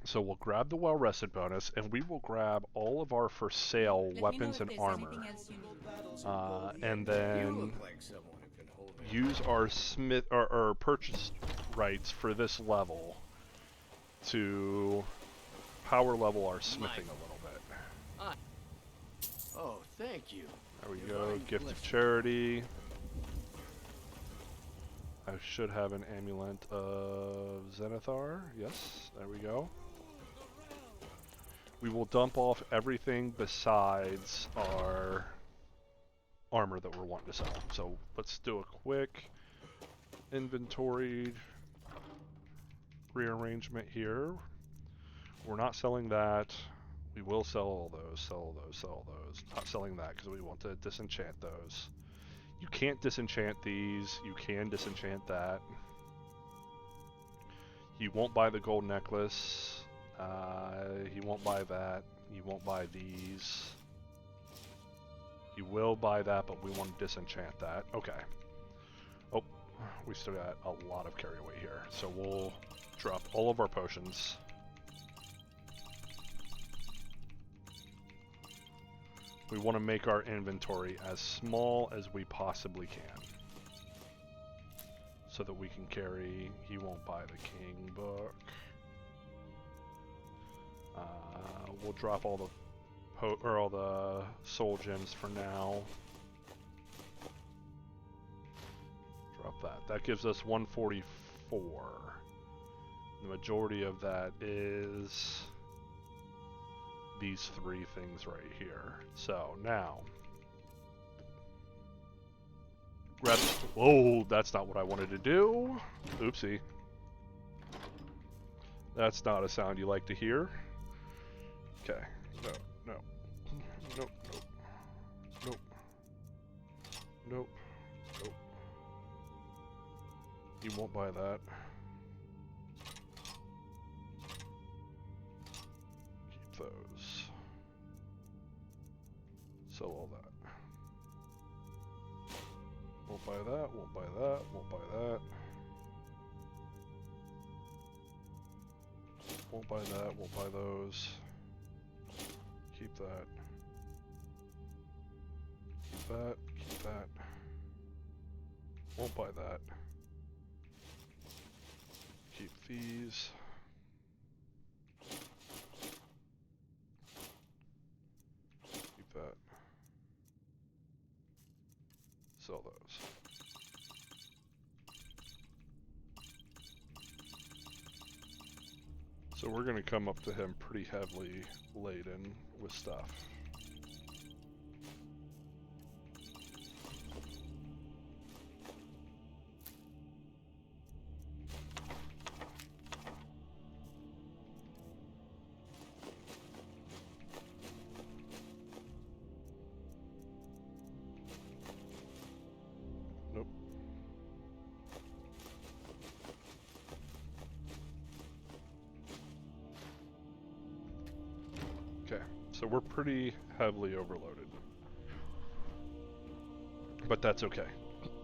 So we'll grab the well-rested bonus, and we will grab all of our for sale weapons and armor, and then use our smith or purchase rights for this level to power level our smithing a little bit. Oh, thank you. There we go. Gift of charity. I should have an amulet of Zenithar. Yes, there we go. We will dump off everything besides our armor that we're wanting to sell. So let's do a quick inventory rearrangement here. We're not selling that. We will sell all those, sell those, sell those. Not selling that because we want to disenchant those. You can't disenchant these. You can disenchant that. You won't buy the gold necklace. He won't buy that. He won't buy these. He will buy that, but we want to disenchant that. Okay. Oh, we still got a lot of carry weight here. So we'll drop all of our potions. We want to make our inventory as small as we possibly can. So that we can carry... He won't buy the king book. We'll drop all the soul gems for now. Drop that. That gives us 144. The majority of that is these three things right here. So now, grab. Whoa, that's not what I wanted to do. Oopsie. That's not a sound you like to hear. Okay. No, no. Nope, nope. Nope. Nope. Nope. You won't buy that. Keep those. Sell all that. Won't buy that, won't buy that, won't buy that. Won't buy that, won't buy those. Keep that. Keep that, keep that. Won't buy that. Keep these. Keep that. Sell those. So we're going to come up to him pretty heavily laden with stuff. Nope. Okay, so we're pretty heavily overloaded. But that's okay,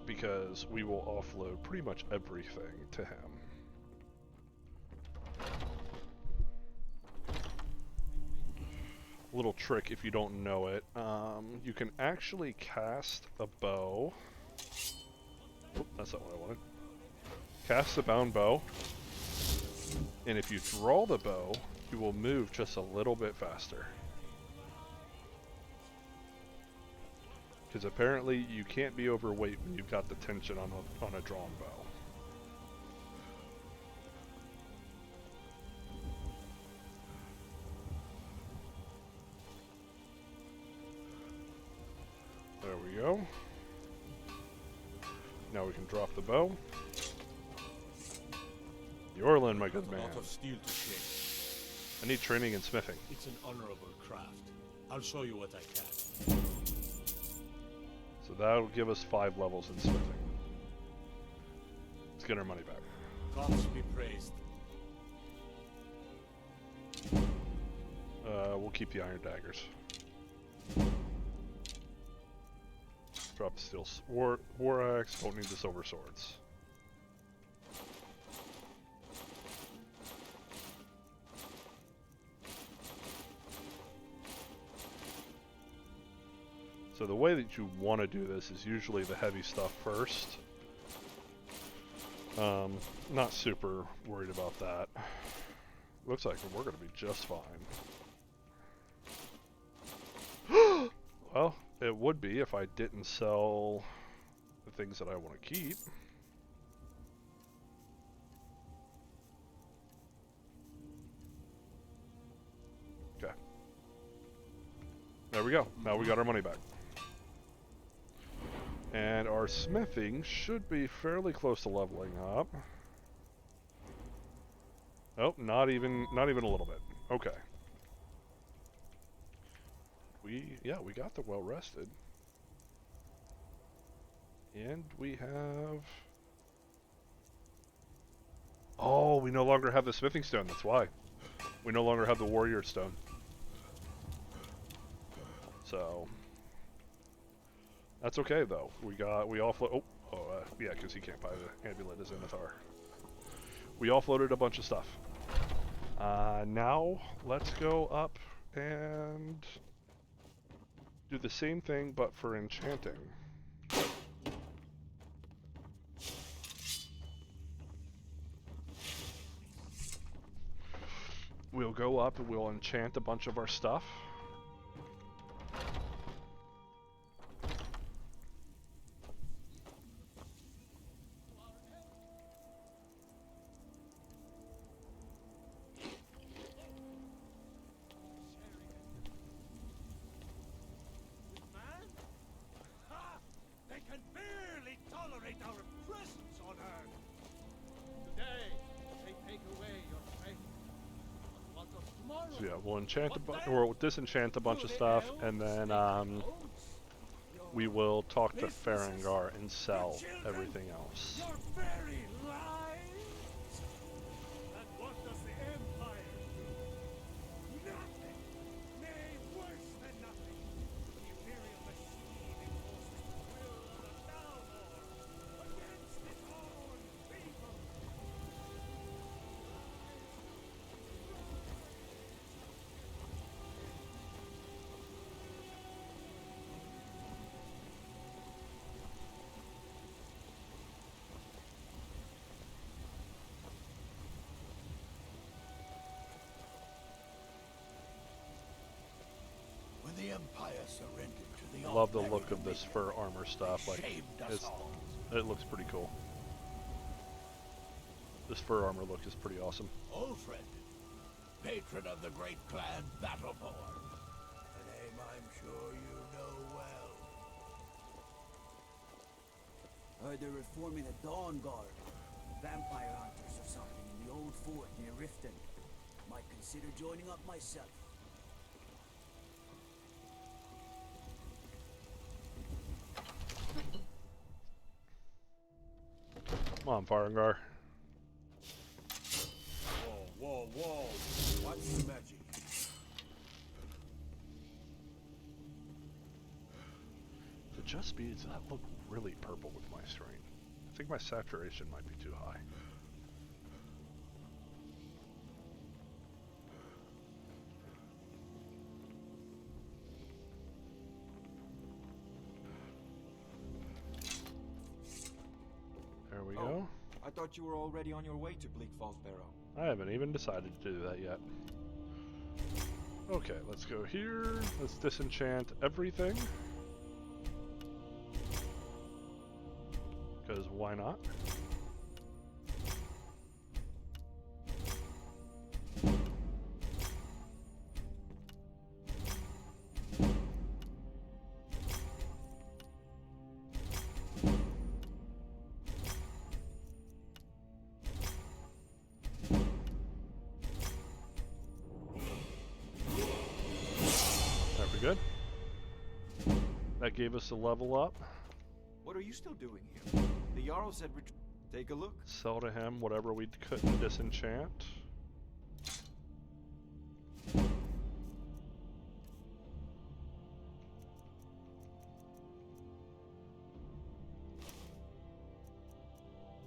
because we will offload pretty much everything to him. Little trick if you don't know it, you can actually cast a bow. Oop, that's not what I wanted. Cast a bound bow, and if you draw the bow, you will move just a little bit faster. Because apparently you can't be overweight when you've got the tension on a drawn bow. There we go. Now we can drop the bow. Yorlin, my good man. A lot of steel to shape. I need training in smithing. It's an honorable craft. I'll show you what I can. So that'll give us 5 levels in smithing. Let's get our money back. Gods be praised. We'll keep the iron daggers. Drop the steel war axe. Don't need the silver swords. So the way that you want to do this is usually the heavy stuff first. Not super worried about that. Looks like we're going to be just fine. Well, it would be if I didn't sell the things that I want to keep. Okay. There we go. Now we got our money back. And our smithing should be fairly close to leveling up. Oh, not even a little bit. Okay. We got the well rested. And we have... Oh, we no longer have the smithing stone, that's why. We no longer have the warrior stone. So... That's okay though. We offload. Yeah, because he can't buy the amulet as Zenithar. We offloaded a bunch of stuff. Now let's go up and do the same thing, but for enchanting. We'll go up and we'll enchant a bunch of our stuff. yeah, we'll enchant or we'll disenchant a bunch of stuff, and then we will talk to Farengar and sell everything else. Your very lives? And what does the Empire do? Nothing! Nay, worse than nothing! The Imperial machine enforces the will of the Balmor against its own people! When the Empire surrendered to the Love the look of this fur armor stuff. Like, it looks pretty cool. This fur armor look is pretty awesome. Old friend, patron of the great clan Battleborn. A name I'm sure you know well. Heard they're reforming the Dawn Guard. Vampire hunters or something in the old fort near Riften. Might consider joining up myself. Come on, Farengar. Whoa, whoa, whoa! What's the magic? The just speeds that look really purple with my screen. I think my saturation might be too high. There we go. I thought you were already on your way to Bleak Falls Barrow. I haven't even decided to do that yet. Okay, let's go here. Let's disenchant everything. Because why not? Good. That gave us a level up. What are you still doing here? The Jarl said take a look. Sell to him whatever we couldn't disenchant.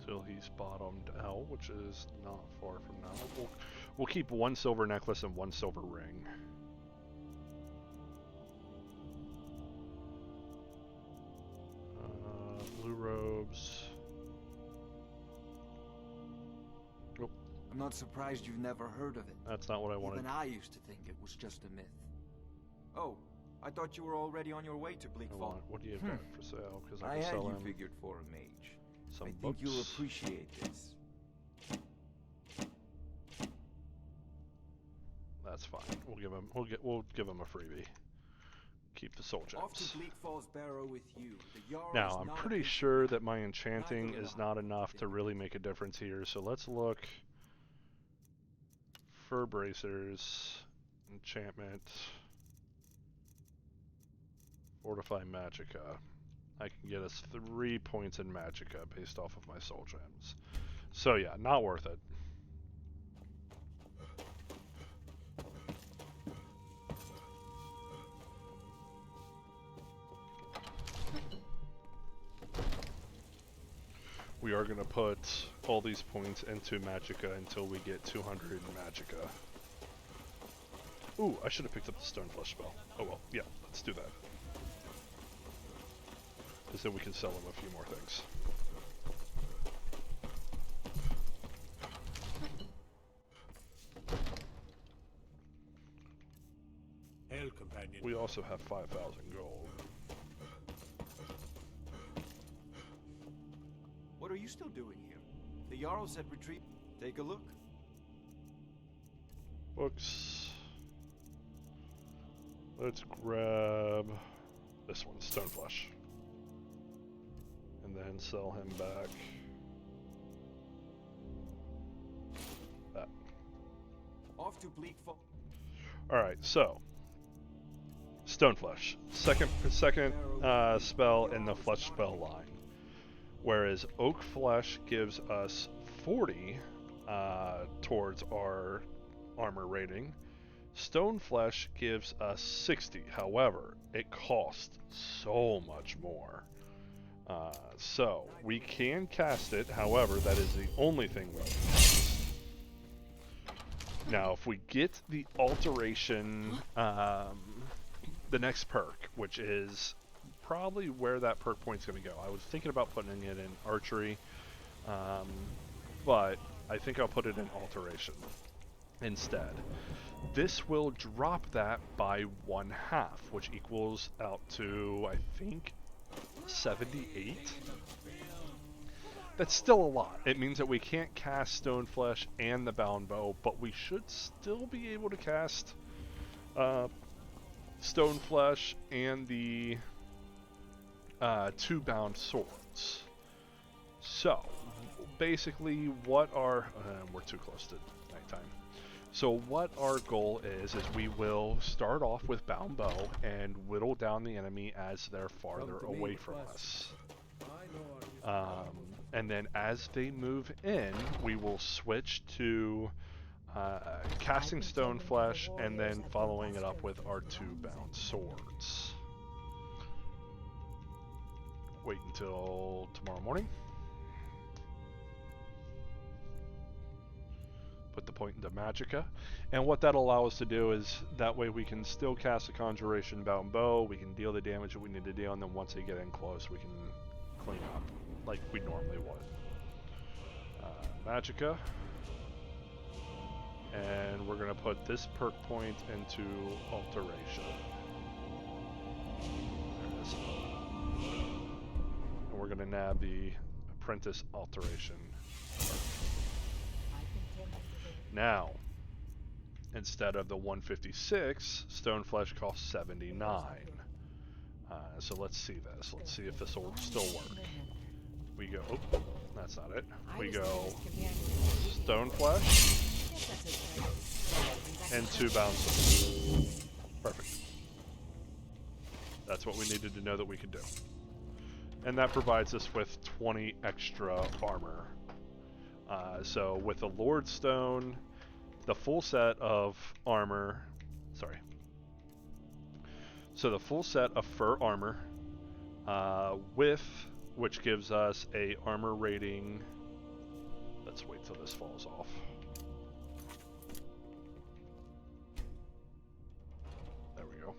Till he's bottomed out, which is not far from now. We'll keep one silver necklace and one silver ring. Blue robes. Oh. I'm not surprised you've never heard of it. That's not what I wanted. Even I used to think it was just a myth. Oh, I thought you were already on your way to Bleak Falls. What do you got for sale? Because I I can had sell you him figured for a mage. some I books. think you'll appreciate this. That's fine. We'll give him a freebie. Keep the soul Off gems. to Bleak Falls Barrow with you. The Jarl Now, is I'm not a pretty patron. sure that my enchanting Neither is will I. not enough to really make a difference here, so let's look. Fur bracers, enchantment, fortify magicka. I can get us 3 points in magicka based off of my soul gems. So yeah, not worth it. We are going to put all these points into magicka until we get 200 in magicka. Ooh, I should have picked up the Stoneflesh spell. Oh well, yeah, let's do that. Because then we can sell him a few more things. Hail, companion. We also have 5,000 gold. What are you still doing here? The Jarl said retreat. Take a look. Books. Let's grab this one, Stoneflesh. And then sell him back that. Off to Bleak Falls. Alright, so Stoneflesh. Second spell in the flesh spell line. Whereas Oak Flesh gives us 40 towards our armor rating, Stone Flesh gives us 60. However, it costs so much more. So we can cast it, however, that is the only thing we can cast. Now, if we get the alteration, the next perk, which is probably where that perk point's going to go. I was thinking about putting it in archery, but I think I'll put it in alteration instead. This will drop that by 1/2, which equals out to, I think, 78. That's still a lot. It means that we can't cast Stoneflesh and the Bound Bow, but we should still be able to cast Stoneflesh and the 2 bound swords. So, basically, what our we're too close to nighttime. So what our goal is we will start off with Bound Bow and whittle down the enemy as they're farther away from us. And then as they move in, we will switch to casting Stoneflesh and then following it up with our 2 bound swords. Wait until tomorrow morning. Put the point into Magicka. And what that'll allow us to do is that way we can still cast a Conjuration Bound Bow, we can deal the damage that we need to deal, and then once they get in close, we can clean up like we normally would. Magicka. And we're going to put this perk point into Alteration. There it is. And we're going to nab the Apprentice Alteration. Now, instead of the 156, Stoneflesh costs 79. So let's see this. Let's see if this will still work. We go, oh, that's not it. We go Stoneflesh and 2 bound swords. Perfect. That's what we needed to know that we could do. And that provides us with 20 extra armor. So with the Lord Stone, the full set of armor, so the full set of fur armor, which gives us a armor rating, let's wait till this falls off. There we go.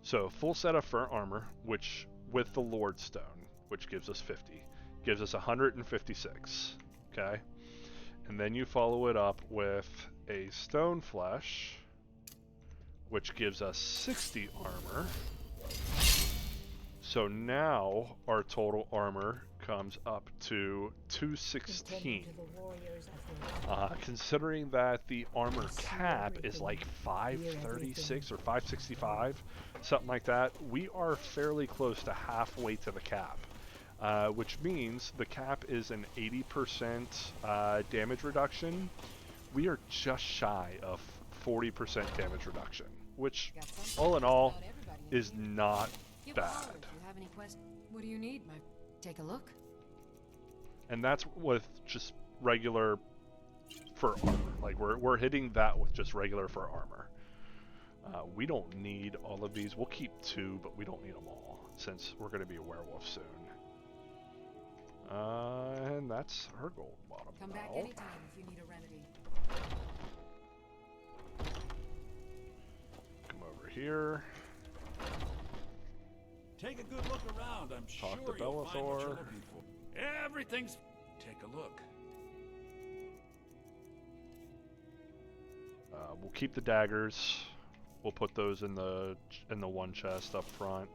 So full set of fur armor, which with the Lord Stone, which gives us 50. Gives us 156, okay? And then you follow it up with a Stoneflesh, which gives us 60 armor. So now our total armor comes up to 216. Considering that the armor cap is like 536 or 565, something like that, we are fairly close to halfway to the cap. Which means the cap is an 80% damage reduction. We are just shy of 40% damage reduction, which, all in all, is not bad. What do you need? Take a look. And that's with just regular fur armor. Like we're hitting that with just regular fur armor. We don't need all of these. We'll keep 2, but we don't need them all since we're going to be a werewolf soon. And that's her gold bottom. Come back anytime if you need a remedy. Come over here. Take a good look around. I'm Talk sure to you'll find what you're Bellathor. looking for. Everything's... Take a look. We'll keep the daggers. We'll put those in the one chest up front.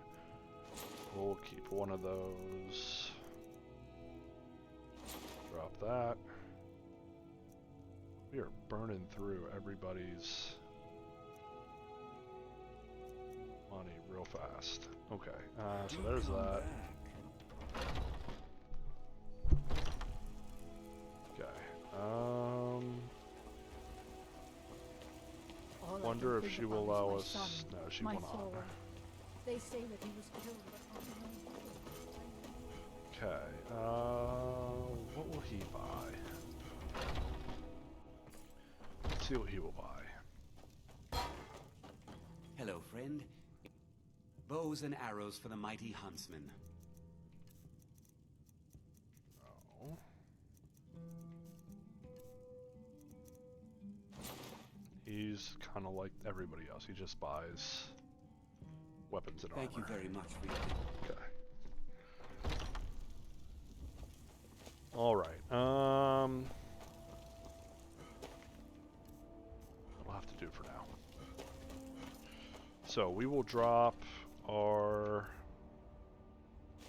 We'll keep one of those. Drop that. We are burning through everybody's money real fast. Okay, so there's that. Okay, wonder if think she will about allow my us. son, No, she my will not. soul. They say that he was killed, but Okay. What will he buy? Let's see what he will buy. Hello, friend. Bows and arrows for the mighty huntsman. Oh. He's kind of like everybody else. He just buys weapons and armor. Thank you very much for your... Okay. All right. We'll have to do for now. So we will drop our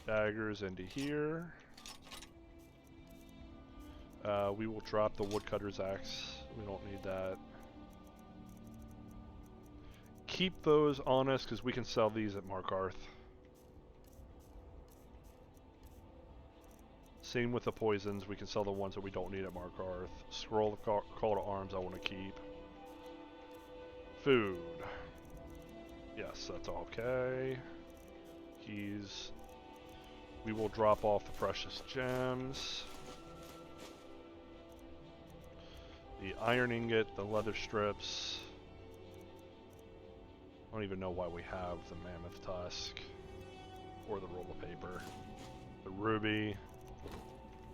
daggers into here. We will drop the woodcutter's axe. We don't need that. Keep those on us because we can sell these at Markarth. Same with the poisons, we can sell the ones that we don't need at Markarth. Scroll of Call to Arms I want to keep. Food. Yes, that's okay. Keys. We will drop off the precious gems. The iron ingot, the leather strips. I don't even know why we have the mammoth tusk. Or the roll of paper. The ruby.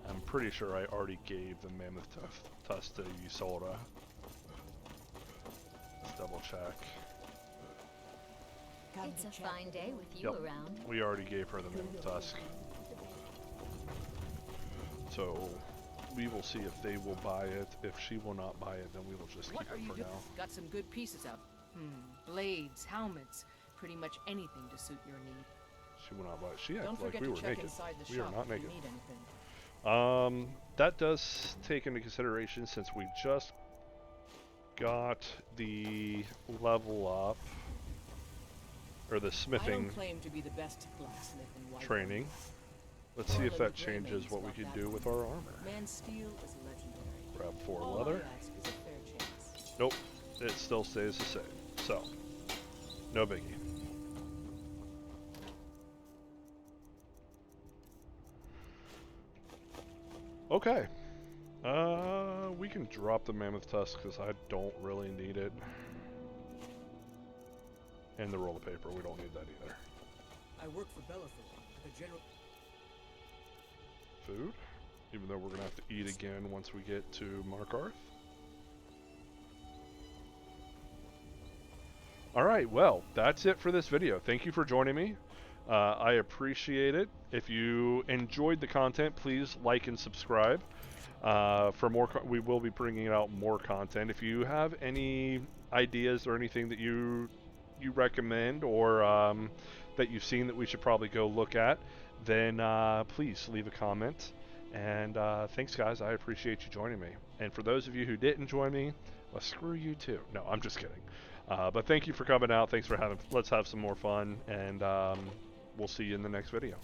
I'm pretty sure I already gave the mammoth tusk to Isolde. Let's double check. It's a fine day with you around. We already gave her the mammoth tusk. So we will see if they will buy it. If she will not buy it, then we will just keep it for now. Got some good pieces out. Blades, helmets, pretty much anything to suit your need. She will not buy it. She acted Don't like forget we to were check naked. inside the We are shop not if you naked. need anything. That does take into consideration since we just got the level up, or the I smithing don't claim to be the best blacksmith in White training. Let's see if that changes what we can do with our armor. Man's steel is legendary. Grab 4 All leather. I ask is a fair chance. Nope, it still stays the same. So, no biggie. Okay. We can drop the mammoth tusk because I don't really need it. And the roll of paper, we don't need that either. I work for Bellathor, the general... Food? Even though we're going to have to eat again once we get to Markarth. Alright, well, that's it for this video. Thank you for joining me. I appreciate it. If you enjoyed the content, please like and subscribe. For more, we will be bringing out more content. If you have any ideas or anything that you recommend or that you've seen that we should probably go look at, then please leave a comment. And thanks, guys. I appreciate you joining me. And for those of you who didn't join me, well, screw you too. No, I'm just kidding. But thank you for coming out. Thanks for having. Let's have some more fun, and we'll see you in the next video.